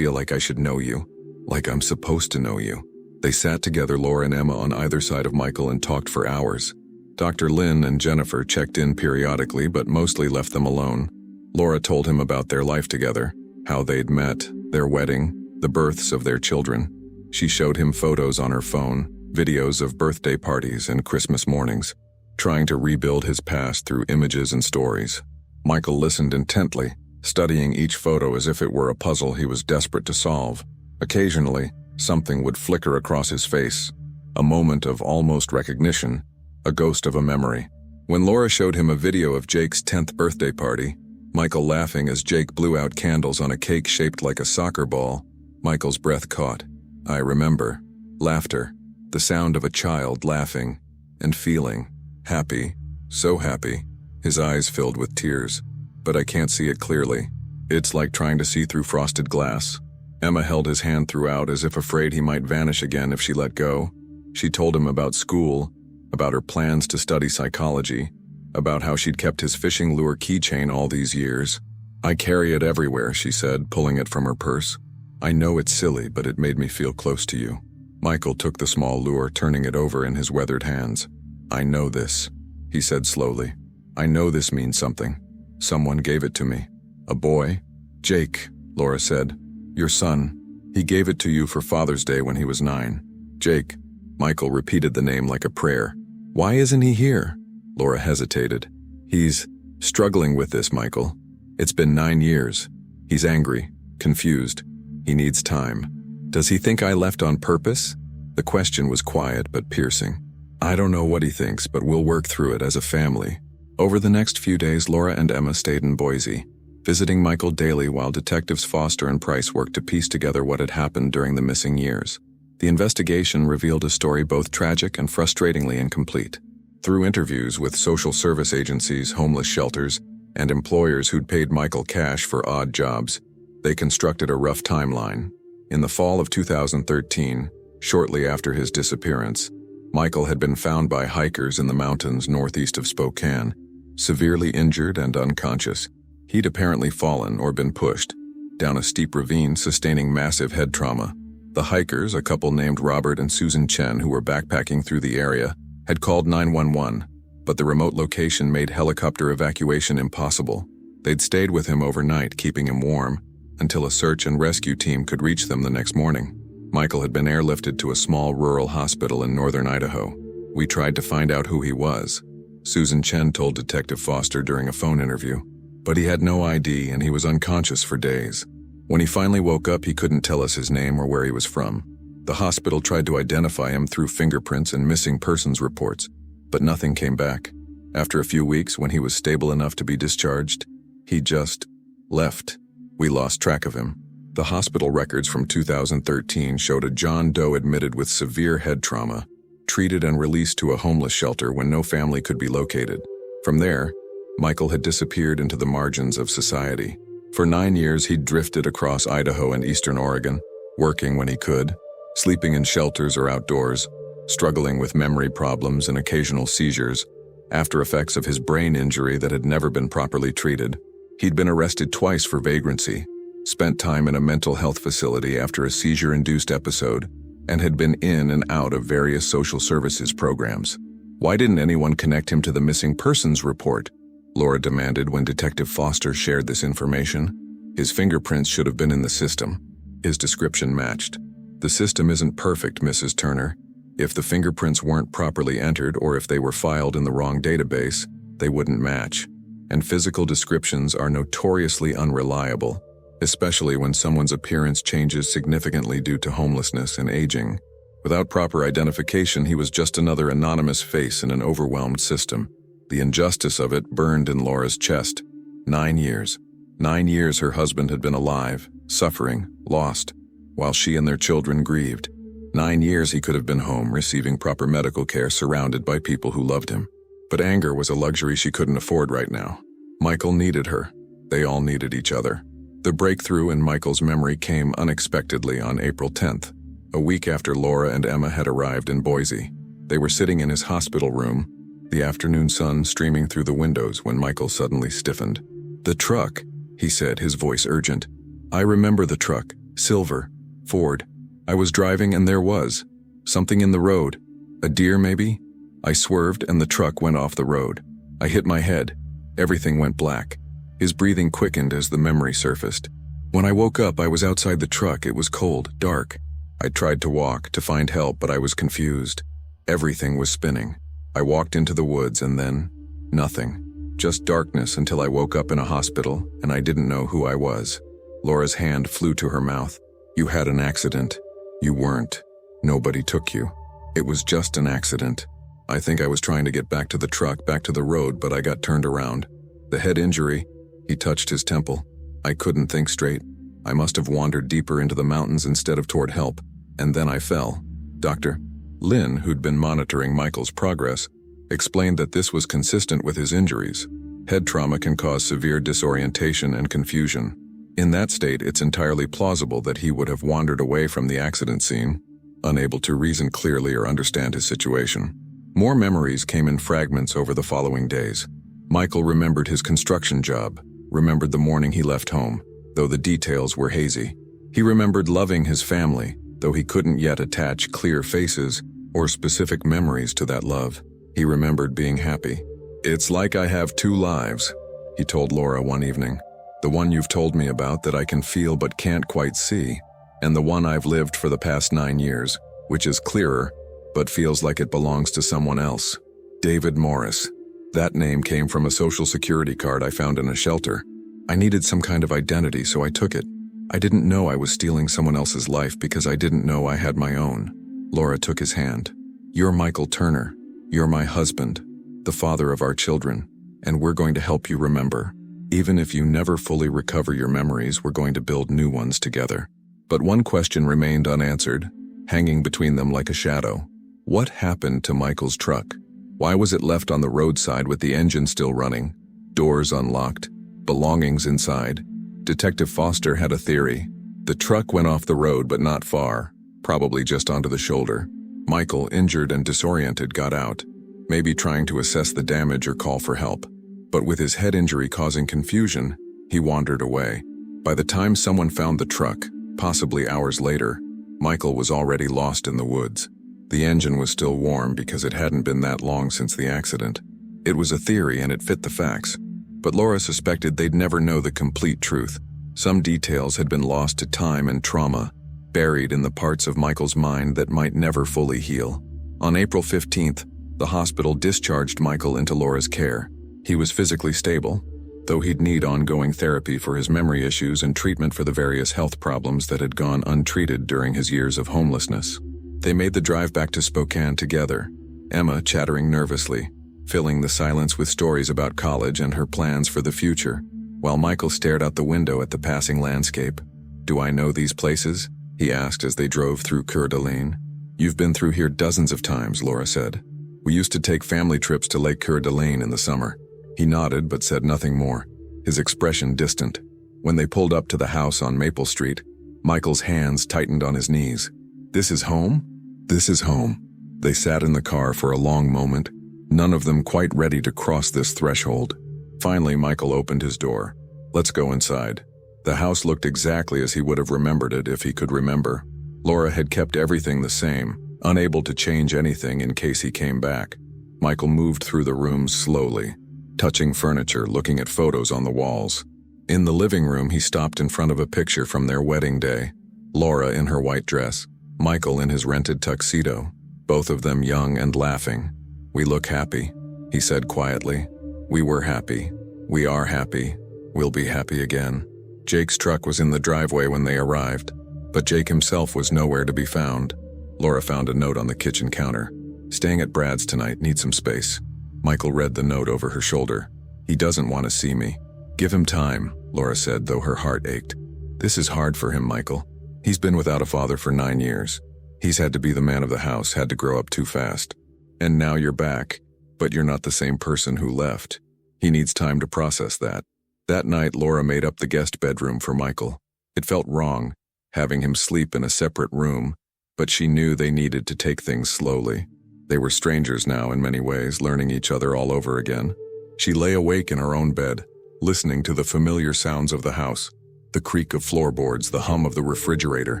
like I should know you, like I'm supposed to know you." They sat together, Laura and Emma on either side of Michael, and talked for hours. Dr. Lynn and Jennifer checked in periodically but mostly left them alone. Laura told him about their life together, how they'd met, their wedding, the births of their children. She showed him photos on her phone, videos of birthday parties and Christmas mornings, trying to rebuild his past through images and stories. Michael listened intently, studying each photo as if it were a puzzle he was desperate to solve. Occasionally, something would flicker across his face, a moment of almost recognition, a ghost of a memory. When Laura showed him a video of Jake's 10th birthday party, Michael laughing as Jake blew out candles on a cake shaped like a soccer ball, Michael's breath caught. "I remember. Laughter. The sound of a child laughing and feeling happy, so happy." His eyes filled with tears. "But I can't see it clearly. It's like trying to see through frosted glass." Emma held his hand throughout as if afraid he might vanish again if she let go. She told him about school, about her plans to study psychology, about how she'd kept his fishing lure keychain all these years. "I carry it everywhere," she said, pulling it from her purse. "I know it's silly, but it made me feel close to you." Michael took the small lure, turning it over in his weathered hands. "I know this," he said slowly. "I know this means something. Someone gave it to me. A boy?" "Jake," Laura said. "Your son. He gave it to you for Father's Day when he was 9. Jake." Michael repeated the name like a prayer. "Why isn't he here?" Laura hesitated. "He's struggling with this, Michael. It's been 9 years. He's angry, confused. He needs time. Does he think I left on purpose?" The question was quiet but piercing. "I don't know what he thinks, but we'll work through it as a family." Over the next few days, Laura and Emma stayed in Boise, visiting Michael daily while detectives Foster and Price worked to piece together what had happened during the missing years. The investigation revealed a story both tragic and frustratingly incomplete. Through interviews with social service agencies, homeless shelters, and employers who'd paid Michael cash for odd jobs, they constructed a rough timeline. In the fall of 2013, shortly after his disappearance, Michael had been found by hikers in the mountains northeast of Spokane, severely injured and unconscious. He'd apparently fallen or been pushed down a steep ravine, sustaining massive head trauma. The hikers, a couple named Robert and Susan Chen who were backpacking through the area, had called 911, but the remote location made helicopter evacuation impossible. They'd stayed with him overnight, keeping him warm, until a search and rescue team could reach them the next morning. Michael had been airlifted to a small rural hospital in northern Idaho. "We tried to find out who he was," Susan Chen told Detective Foster during a phone interview. "But he had no ID and he was unconscious for days. When he finally woke up, he couldn't tell us his name or where he was from. The hospital tried to identify him through fingerprints and missing persons reports, but nothing came back. After a few weeks, when he was stable enough to be discharged, he just left. We lost track of him." The hospital records from 2013 showed a John Doe admitted with severe head trauma, treated and released to a homeless shelter when no family could be located. From there, Michael had disappeared into the margins of society. For 9 years, he'd drifted across Idaho and eastern Oregon, working when he could, sleeping in shelters or outdoors, struggling with memory problems and occasional seizures, after effects of his brain injury that had never been properly treated. He'd been arrested twice for vagrancy, spent time in a mental health facility after a seizure-induced episode, and had been in and out of various social services programs. "Why didn't anyone connect him to the missing persons report?" Laura demanded when Detective Foster shared this information. His fingerprints should have been in the system. His description matched. The system isn't perfect, Mrs. Turner. If the fingerprints weren't properly entered or if they were filed in the wrong database, they wouldn't match. And physical descriptions are notoriously unreliable, especially when someone's appearance changes significantly due to homelessness and aging. Without proper identification, he was just another anonymous face in an overwhelmed system. The injustice of it burned in Laura's chest. 9 years. 9 years her husband had been alive, suffering, lost, while she and their children grieved. 9 years he could have been home, receiving proper medical care, surrounded by people who loved him. But anger was a luxury she couldn't afford right now. Michael needed her. They all needed each other. The breakthrough in Michael's memory came unexpectedly on April 10th, a week after Laura and Emma had arrived in Boise. They were sitting in his hospital room, the afternoon sun streaming through the windows, when Michael suddenly stiffened. "The truck," he said, his voice urgent. "I remember the truck. Silver. Ford. I was driving and there was something in the road. A deer, maybe? I swerved and the truck went off the road. I hit my head. Everything went black." His breathing quickened as the memory surfaced. "When I woke up, I was outside the truck. It was cold, dark. I tried to walk, to find help, but I was confused. Everything was spinning. I walked into the woods and then nothing. Just darkness until I woke up in a hospital and I didn't know who I was." Laura's hand flew to her mouth. "You had an accident. You weren't. Nobody took you. It was just an accident. I think I was trying to get back to the truck, back to the road, but I got turned around. The head injury," he touched his temple. "I couldn't think straight. I must have wandered deeper into the mountains instead of toward help. And then I fell." Dr. Lynn, who'd been monitoring Michael's progress, explained that this was consistent with his injuries. Head trauma can cause severe disorientation and confusion. In that state, it's entirely plausible that he would have wandered away from the accident scene, unable to reason clearly or understand his situation. More memories came in fragments over the following days. Michael remembered his construction job, remembered the morning he left home, though the details were hazy. He remembered loving his family, though he couldn't yet attach clear faces or specific memories to that love. He remembered being happy. "It's like I have two lives," he told Laura one evening. "The one you've told me about that I can feel but can't quite see, and the one I've lived for the past 9 years, which is clearer, but feels like it belongs to someone else." David Morris. That name came from a social security card I found in a shelter. I needed some kind of identity, so I took it. I didn't know I was stealing someone else's life because I didn't know I had my own. Laura took his hand. "You're Michael Turner. You're my husband, the father of our children, and we're going to help you remember. Even if you never fully recover your memories, we're going to build new ones together." But one question remained unanswered, hanging between them like a shadow. What happened to Michael's truck? Why was it left on the roadside with the engine still running, doors unlocked, belongings inside? Detective Foster had a theory. The truck went off the road but not far, probably just onto the shoulder. Michael, injured and disoriented, got out, maybe trying to assess the damage or call for help. But with his head injury causing confusion, he wandered away. By the time someone found the truck, possibly hours later, Michael was already lost in the woods. The engine was still warm because it hadn't been that long since the accident. It was a theory and it fit the facts. But Laura suspected they'd never know the complete truth. Some details had been lost to time and trauma, buried in the parts of Michael's mind that might never fully heal. On April 15th, the hospital discharged Michael into Laura's care. He was physically stable, though he'd need ongoing therapy for his memory issues and treatment for the various health problems that had gone untreated during his years of homelessness. They made the drive back to Spokane together, Emma chattering nervously, filling the silence with stories about college and her plans for the future, while Michael stared out the window at the passing landscape. "Do I know these places?" he asked as they drove through Coeur d'Alene. "You've been through here dozens of times," Laura said. "We used to take family trips to Lake Coeur d'Alene in the summer." He nodded but said nothing more, his expression distant. When they pulled up to the house on Maple Street, Michael's hands tightened on his knees. "This is home?" "This is home." They sat in the car for a long moment, none of them quite ready to cross this threshold. Finally, Michael opened his door. "Let's go inside." The house looked exactly as he would have remembered it if he could remember. Laura had kept everything the same, unable to change anything in case he came back. Michael moved through the rooms slowly, touching furniture, looking at photos on the walls. In the living room, he stopped in front of a picture from their wedding day. Laura in her white dress, Michael in his rented tuxedo, both of them young and laughing. "We look happy," he said quietly. "We were happy. We are happy. We'll be happy again." Jake's truck was in the driveway when they arrived, but Jake himself was nowhere to be found. Laura found a note on the kitchen counter. "Staying at Brad's tonight, need some space." Michael read the note over her shoulder. "He doesn't want to see me." "Give him time," Laura said, though her heart ached. "This is hard for him, Michael. He's been without a father for 9 years. He's had to be the man of the house, had to grow up too fast. And now you're back, but you're not the same person who left. He needs time to process that." That night, Laura made up the guest bedroom for Michael. It felt wrong, having him sleep in a separate room, but she knew they needed to take things slowly. They were strangers now in many ways, learning each other all over again. She lay awake in her own bed, listening to the familiar sounds of the house, the creak of floorboards, the hum of the refrigerator,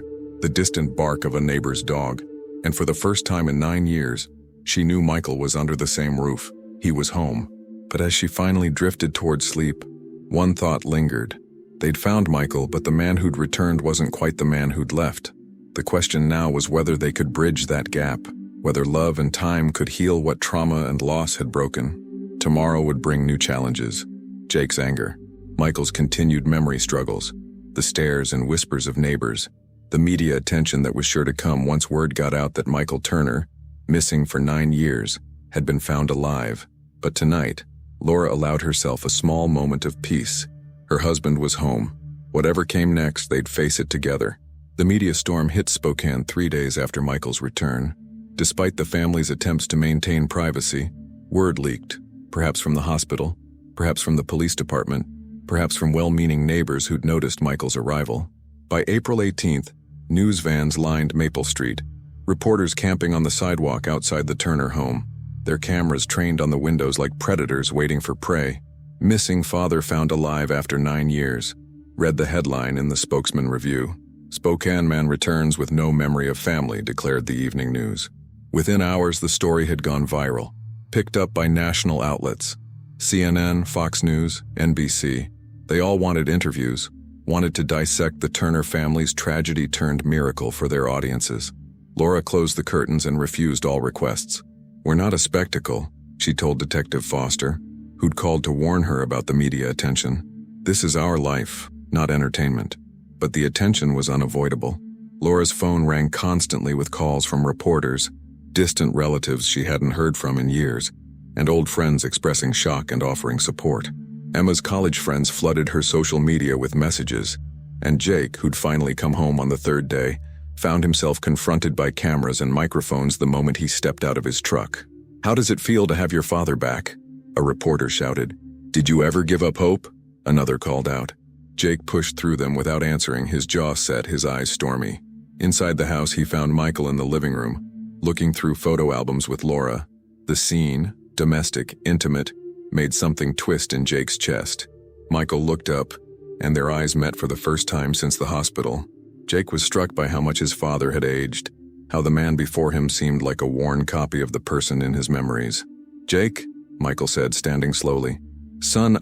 the distant bark of a neighbor's dog. And for the first time in 9 years, she knew Michael was under the same roof. He was home. But as she finally drifted toward sleep, one thought lingered. They'd found Michael, but the man who'd returned wasn't quite the man who'd left. The question now was whether they could bridge that gap, whether love and time could heal what trauma and loss had broken. Tomorrow would bring new challenges. Jake's anger, Michael's continued memory struggles, the stares and whispers of neighbors, the media attention that was sure to come once word got out that Michael Turner, missing for 9 years, had been found alive. But tonight, Laura allowed herself a small moment of peace. Her husband was home. Whatever came next, they'd face it together. The media storm hit Spokane 3 days after Michael's return. Despite the family's attempts to maintain privacy, word leaked, perhaps from the hospital, perhaps from the police department, perhaps from well-meaning neighbors who'd noticed Michael's arrival. By April 18th, news vans lined Maple Street, reporters camping on the sidewalk outside the Turner home, their cameras trained on the windows like predators waiting for prey. "Missing father found alive after 9 years," read the headline in the Spokesman Review. "Spokane man returns with no memory of family," declared the evening news. Within hours, the story had gone viral, picked up by national outlets. CNN, Fox News, NBC. They all wanted interviews, wanted to dissect the Turner family's tragedy turned miracle for their audiences. Laura closed the curtains and refused all requests. "We're not a spectacle," she told Detective Foster, who'd called to warn her about the media attention. "This is our life, not entertainment." But the attention was unavoidable. Laura's phone rang constantly with calls from reporters, distant relatives she hadn't heard from in years, and old friends expressing shock and offering support. Emma's college friends flooded her social media with messages, and Jake, who'd finally come home on the 3rd day, found himself confronted by cameras and microphones the moment he stepped out of his truck. "How does it feel to have your father back?" a reporter shouted. "Did you ever give up hope?" another called out. Jake pushed through them without answering, his jaw set, his eyes stormy. Inside the house, he found Michael in the living room, looking through photo albums with Laura. The scene, domestic, intimate, made something twist in Jake's chest. Michael looked up, and their eyes met for the first time since the hospital. Jake was struck by how much his father had aged, how the man before him seemed like a worn copy of the person in his memories. "Jake," Michael said, standing slowly. "Son,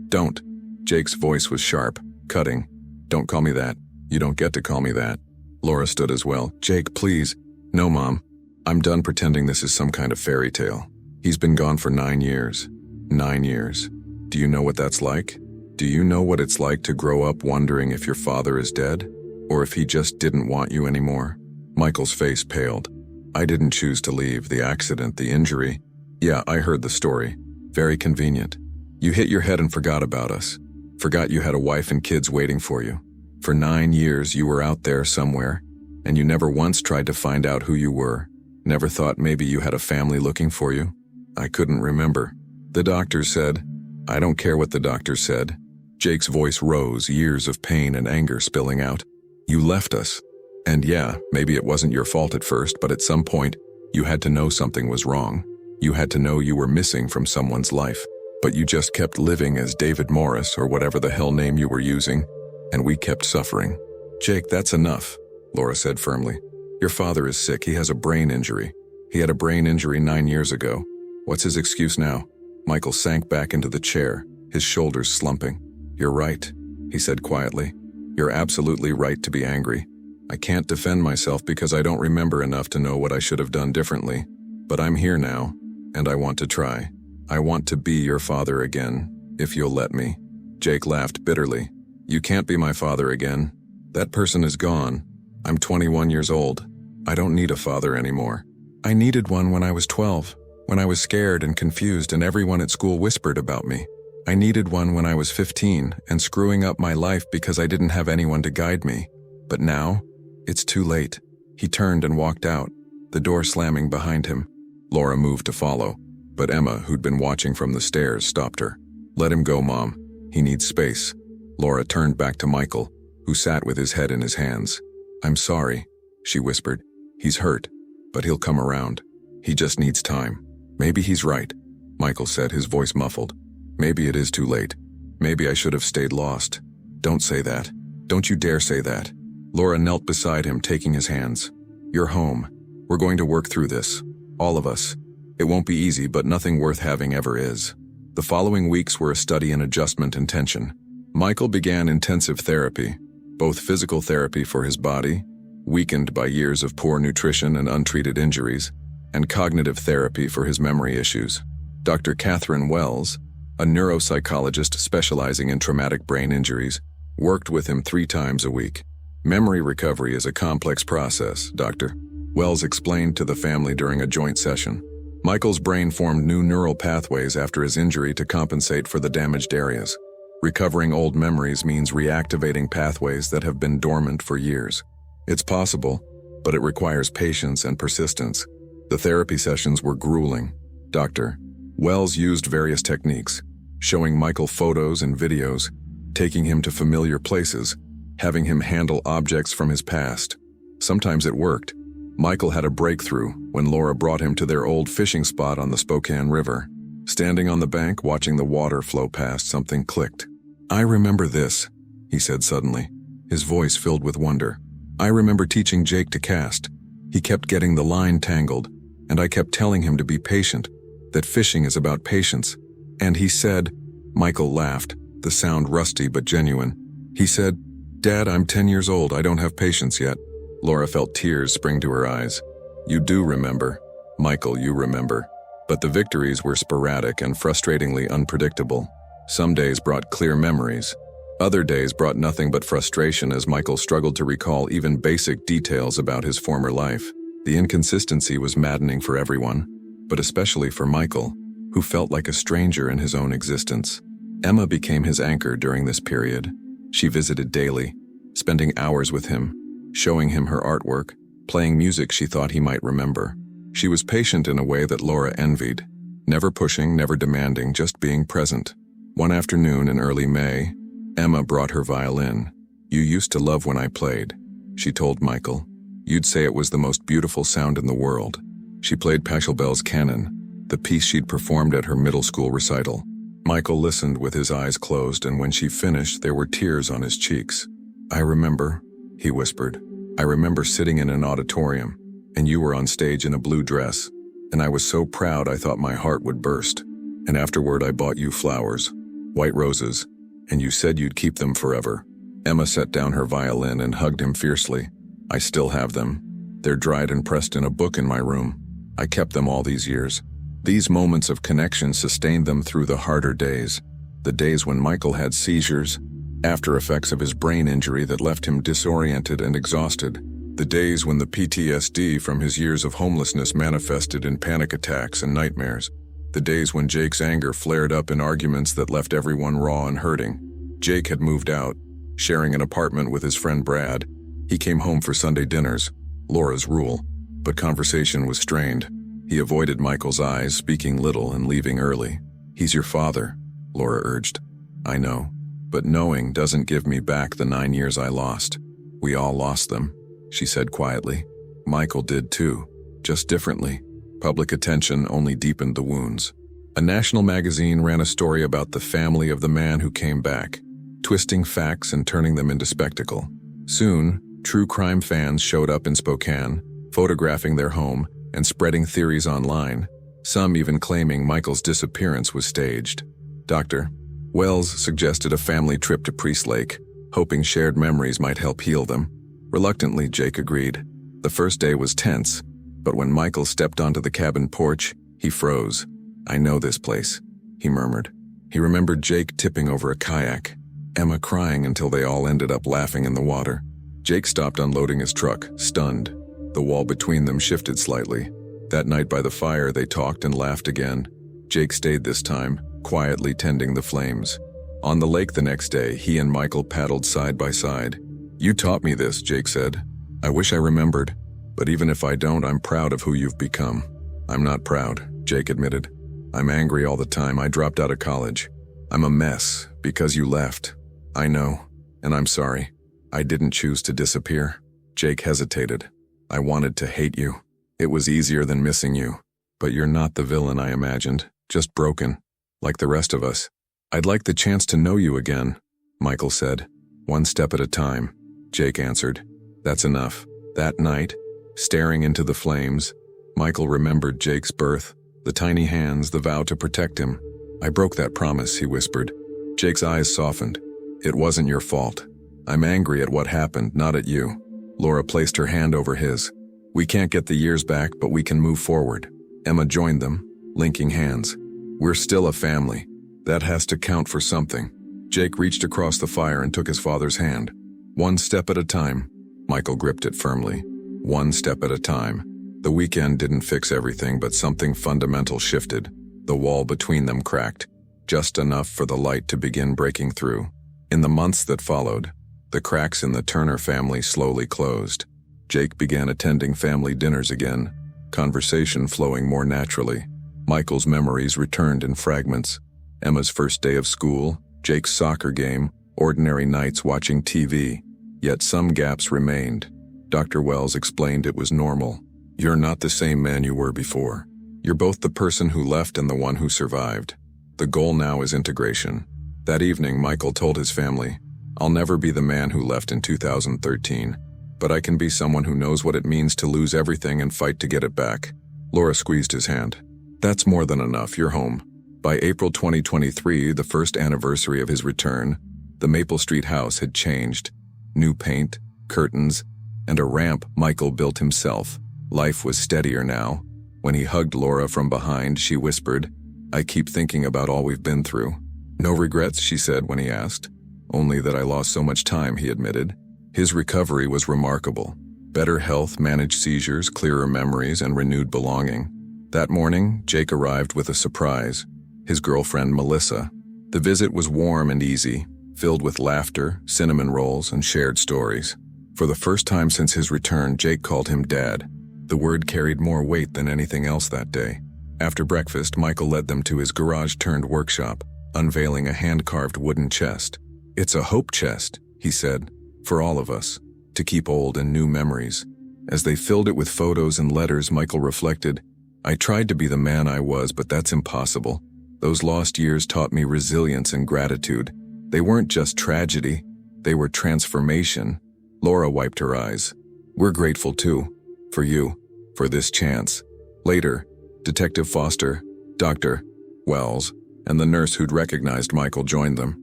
don't." Jake's voice was sharp, cutting. "Don't call me that. You don't get to call me that." Laura stood as well. "Jake, please." "No, Mom. I'm done pretending this is some kind of fairy tale. He's been gone for 9 years. 9 years. Do you know what that's like? Do you know what it's like to grow up wondering if your father is dead? Or if he just didn't want you anymore?" Michael's face paled. "I didn't choose to leave. The accident, the injury. Yeah, I heard the story. Very convenient. You hit your head and forgot about us. Forgot you had a wife and kids waiting for you. For 9 years you were out there somewhere, and you never once tried to find out who you were. Never thought maybe you had a family looking for you?" "I couldn't remember. The doctor said." "I don't care what the doctor said." Jake's voice rose, years of pain and anger spilling out. "You left us. And yeah, maybe it wasn't your fault at first, but at some point, you had to know something was wrong. You had to know you were missing from someone's life. But you just kept living as David Morris or whatever the hell name you were using, and we kept suffering." "Jake, that's enough," Laura said firmly. "Your father is sick. He has a brain injury. He had a brain injury 9 years ago. What's his excuse now?" Michael sank back into the chair, his shoulders slumping. "You're right," he said quietly. "You're absolutely right to be angry. I can't defend myself because I don't remember enough to know what I should have done differently. But I'm here now, and I want to try. I want to be your father again, if you'll let me." Jake laughed bitterly. "You can't be my father again. That person is gone. I'm 21 years old. I don't need a father anymore. I needed one when I was 12, when I was scared and confused and everyone at school whispered about me. I needed one when I was 15 and screwing up my life because I didn't have anyone to guide me. But now, it's too late." He turned and walked out, the door slamming behind him. Laura moved to follow, but Emma, who'd been watching from the stairs, stopped her. "Let him go, Mom. He needs space." Laura turned back to Michael, who sat with his head in his hands. "I'm sorry," she whispered. "He's hurt, but he'll come around. He just needs time." "Maybe he's right," Michael said, his voice muffled. "Maybe it is too late. Maybe I should have stayed lost." "Don't say that. Don't you dare say that." Laura knelt beside him, taking his hands. "You're home. We're going to work through this. All of us. It won't be easy, but nothing worth having ever is." The following weeks were a study in adjustment and tension. Michael began intensive therapy, both physical therapy for his body, weakened by years of poor nutrition and untreated injuries, and cognitive therapy for his memory issues. Dr. Catherine Wells, a neuropsychologist specializing in traumatic brain injuries, worked with him 3 times a week. "Memory recovery is a complex process, Doctor," Wells explained to the family during a joint session. Michael's brain formed new neural pathways after his injury to compensate for the damaged areas. Recovering old memories means reactivating pathways that have been dormant for years. It's possible, but it requires patience and persistence. The therapy sessions were grueling. Dr. Wells used various techniques, showing Michael photos and videos, taking him to familiar places, having him handle objects from his past. Sometimes it worked. Michael had a breakthrough when Laura brought him to their old fishing spot on the Spokane River. Standing on the bank, watching the water flow past, something clicked. "I remember this," he said suddenly, his voice filled with wonder. "I remember teaching Jake to cast. He kept getting the line tangled, and I kept telling him to be patient, that fishing is about patience. And he said," Michael laughed, the sound rusty but genuine. "He said, 'Dad, I'm 10 years old, I don't have patience yet.'" Laura felt tears spring to her eyes. "You do remember. Michael, you remember." But the victories were sporadic and frustratingly unpredictable. Some days brought clear memories. Other days brought nothing but frustration as Michael struggled to recall even basic details about his former life. The inconsistency was maddening for everyone, but especially for Michael, who felt like a stranger in his own existence. Emma became his anchor during this period. She visited daily, spending hours with him, showing him her artwork, playing music she thought he might remember. She was patient in a way that Laura envied, never pushing, never demanding, just being present. One afternoon in early May, Emma brought her violin. "You used to love when I played," she told Michael. "You'd say it was the most beautiful sound in the world." She played Pachelbel's Canon, the piece she'd performed at her middle school recital. Michael listened with his eyes closed, and when she finished, there were tears on his cheeks. "I remember," he whispered. "I remember sitting in an auditorium, and you were on stage in a blue dress, and I was so proud I thought my heart would burst. And afterward I bought you flowers, white roses, and you said you'd keep them forever." Emma set down her violin and hugged him fiercely. "I still have them. They're dried and pressed in a book in my room. I kept them all these years." These moments of connection sustained them through the harder days, the days when Michael had seizures, after effects of his brain injury that left him disoriented and exhausted, the days when the PTSD from his years of homelessness manifested in panic attacks and nightmares, the days when Jake's anger flared up in arguments that left everyone raw and hurting. Jake had moved out, sharing an apartment with his friend Brad. He came home for Sunday dinners, Laura's rule, but conversation was strained. He avoided Michael's eyes, speaking little and leaving early. "He's your father," Laura urged. "I know, but knowing doesn't give me back the 9 years I lost. We all lost them," she said quietly. "Michael did too, just differently. Public attention only deepened the wounds." A national magazine ran a story about the family of the man who came back, twisting facts and turning them into spectacle. Soon, true crime fans showed up in Spokane, photographing their home and spreading theories online, some even claiming Michael's disappearance was staged. Dr. Wells suggested a family trip to Priest Lake, hoping shared memories might help heal them. Reluctantly, Jake agreed. The first day was tense, but when Michael stepped onto the cabin porch, he froze. "I know this place," he murmured. He remembered Jake tipping over a kayak, Emma crying until they all ended up laughing in the water. Jake stopped unloading his truck, stunned. The wall between them shifted slightly. That night by the fire, they talked and laughed again. Jake stayed this time, quietly tending the flames. On the lake the next day, he and Michael paddled side by side. "You taught me this," Jake said. "I wish I remembered, but even if I don't, I'm proud of who you've become." "I'm not proud," Jake admitted. "I'm angry all the time. I dropped out of college. I'm a mess because you left. I know, and I'm sorry. I didn't choose to disappear." Jake hesitated. "I wanted to hate you. It was easier than missing you. But you're not the villain I imagined, just broken, like the rest of us. I'd like the chance to know you again," Michael said. "One step at a time," Jake answered. "That's enough." That night, staring into the flames, Michael remembered Jake's birth, the tiny hands, the vow to protect him. "I broke that promise," he whispered. Jake's eyes softened. "It wasn't your fault. I'm angry at what happened, not at you." Laura placed her hand over his. "We can't get the years back, but we can move forward." Emma joined them, linking hands. "We're still a family. That has to count for something." Jake reached across the fire and took his father's hand. "One step at a time." Michael gripped it firmly. One step at a time. The weekend didn't fix everything, but something fundamental shifted. The wall between them cracked, just enough for the light to begin breaking through. In the months that followed, the cracks in the Turner family slowly closed. Jake began attending family dinners again, conversation flowing more naturally. Michael's memories returned in fragments. Emma's first day of school, Jake's soccer game, ordinary nights watching TV. Yet some gaps remained. Dr. Wells explained it was normal. "You're not the same man you were before. You're both the person who left and the one who survived. The goal now is integration." That evening, Michael told his family, "I'll never be the man who left in 2013, but I can be someone who knows what it means to lose everything and fight to get it back." Laura squeezed his hand. "That's more than enough. You're home." By April 2023, the first anniversary of his return, the Maple Street house had changed. New paint, curtains, and a ramp Michael built himself. Life was steadier now. When he hugged Laura from behind, she whispered, "I keep thinking about all we've been through." "No regrets," she said when he asked. "Only that I lost so much time," he admitted. His recovery was remarkable. Better health, managed seizures, clearer memories, and renewed belonging. That morning, Jake arrived with a surprise. His girlfriend, Melissa. The visit was warm and easy, filled with laughter, cinnamon rolls, and shared stories. For the first time since his return, Jake called him Dad. The word carried more weight than anything else that day. After breakfast, Michael led them to his garage-turned-workshop, unveiling a hand-carved wooden chest. "It's a hope chest," he said, "for all of us, to keep old and new memories." As they filled it with photos and letters, Michael reflected, "I tried to be the man I was, but that's impossible. Those lost years taught me resilience and gratitude. They weren't just tragedy, they were transformation." Laura wiped her eyes. "We're grateful too, for you, for this chance." Later, Detective Foster, Dr. Wells, and the nurse who'd recognized Michael joined them.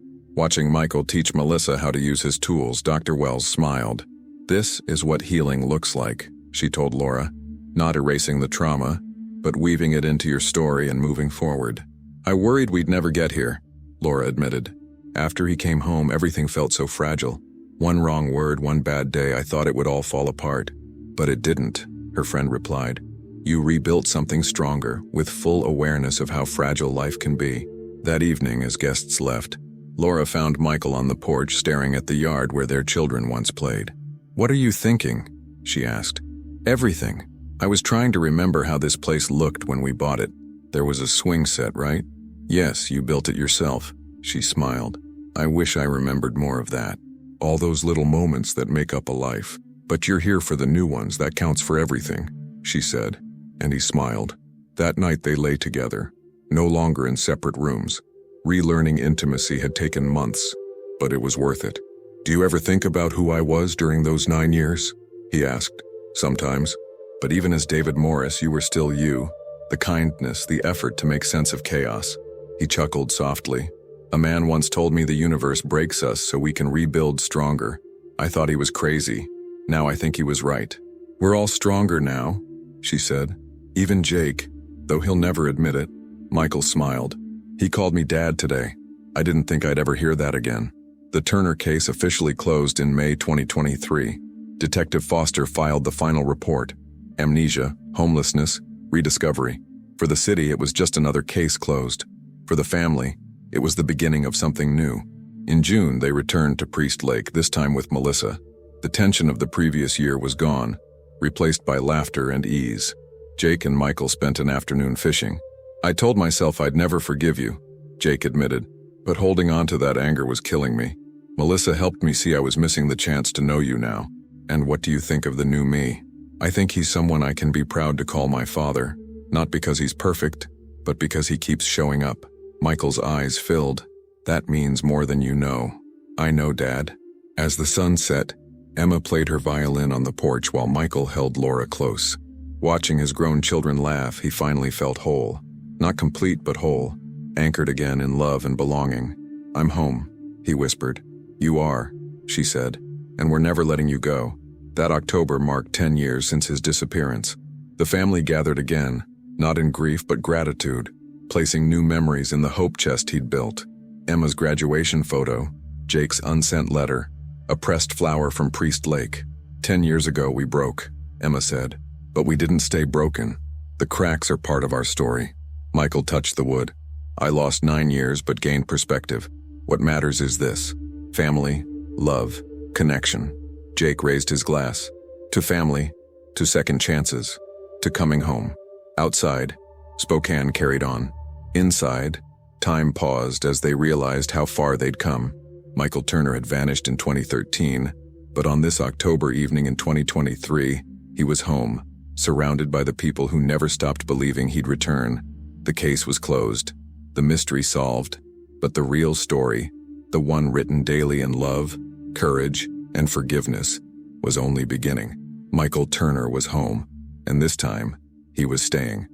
Watching Michael teach Melissa how to use his tools, Dr. Wells smiled. "This is what healing looks like," she told Laura. "Not erasing the trauma, but weaving it into your story and moving forward." "I worried we'd never get here," Laura admitted. "After he came home, everything felt so fragile. One wrong word, one bad day, I thought it would all fall apart. But it didn't," her friend replied. "You rebuilt something stronger, with full awareness of how fragile life can be." That evening, as guests left, Laura found Michael on the porch staring at the yard where their children once played. "What are you thinking?" she asked. "Everything. I was trying to remember how this place looked when we bought it. There was a swing set, right?" "Yes, you built it yourself," she smiled. "I wish I remembered more of that. All those little moments that make up a life. But you're here for the new ones, that counts for everything," she said, and he smiled. That night they lay together, no longer in separate rooms. Relearning intimacy had taken months, but it was worth it. "Do you ever think about who I was during those 9 years?" he asked. "Sometimes. But even as David Morris, you were still you. The kindness, the effort to make sense of chaos." He chuckled softly. A man once told me the universe breaks us so we can rebuild stronger. I thought he was crazy. Now I think he was right. We're all stronger now, she said. Even Jake, though he'll never admit it. Michael smiled. He called me Dad today. I didn't think I'd ever hear that again. The Turner case officially closed in May 2023. Detective Foster filed the final report. Amnesia, homelessness, rediscovery. For the city, it was just another case closed. For the family, it was the beginning of something new. In June, they returned to Priest Lake, this time with Melissa. The tension of the previous year was gone, replaced by laughter and ease. Jake and Michael spent an afternoon fishing. I told myself I'd never forgive you, Jake admitted, but holding on to that anger was killing me. Melissa helped me see I was missing the chance to know you now. And what do you think of the new me? I think he's someone I can be proud to call my father, not because he's perfect, but because he keeps showing up. Michael's eyes filled. That means more than you know. I know, Dad. As the sun set, Emma played her violin on the porch while Michael held Laura close. Watching his grown children laugh, he finally felt whole. Not complete, but whole. Anchored again in love and belonging. I'm home, he whispered. You are, she said, and we're never letting you go. That October marked 10 years since his disappearance. The family gathered again, not in grief but gratitude, placing new memories in the hope chest he'd built. Emma's graduation photo, Jake's unsent letter, a pressed flower from Priest Lake. 10 years ago we broke, Emma said, but we didn't stay broken. The cracks are part of our story. Michael touched the wood. I lost 9 years but gained perspective. What matters is this: family, love, connection. Jake raised his glass. To family, to second chances, to coming home. Outside, Spokane carried on. Inside, time paused as they realized how far they'd come. Michael Turner had vanished in 2013, but on this October evening in 2023, he was home, surrounded by the people who never stopped believing he'd return. The case was closed, the mystery solved, but the real story, the one written daily in love, courage, and forgiveness, was only beginning. Michael Turner was home, and this time, he was staying.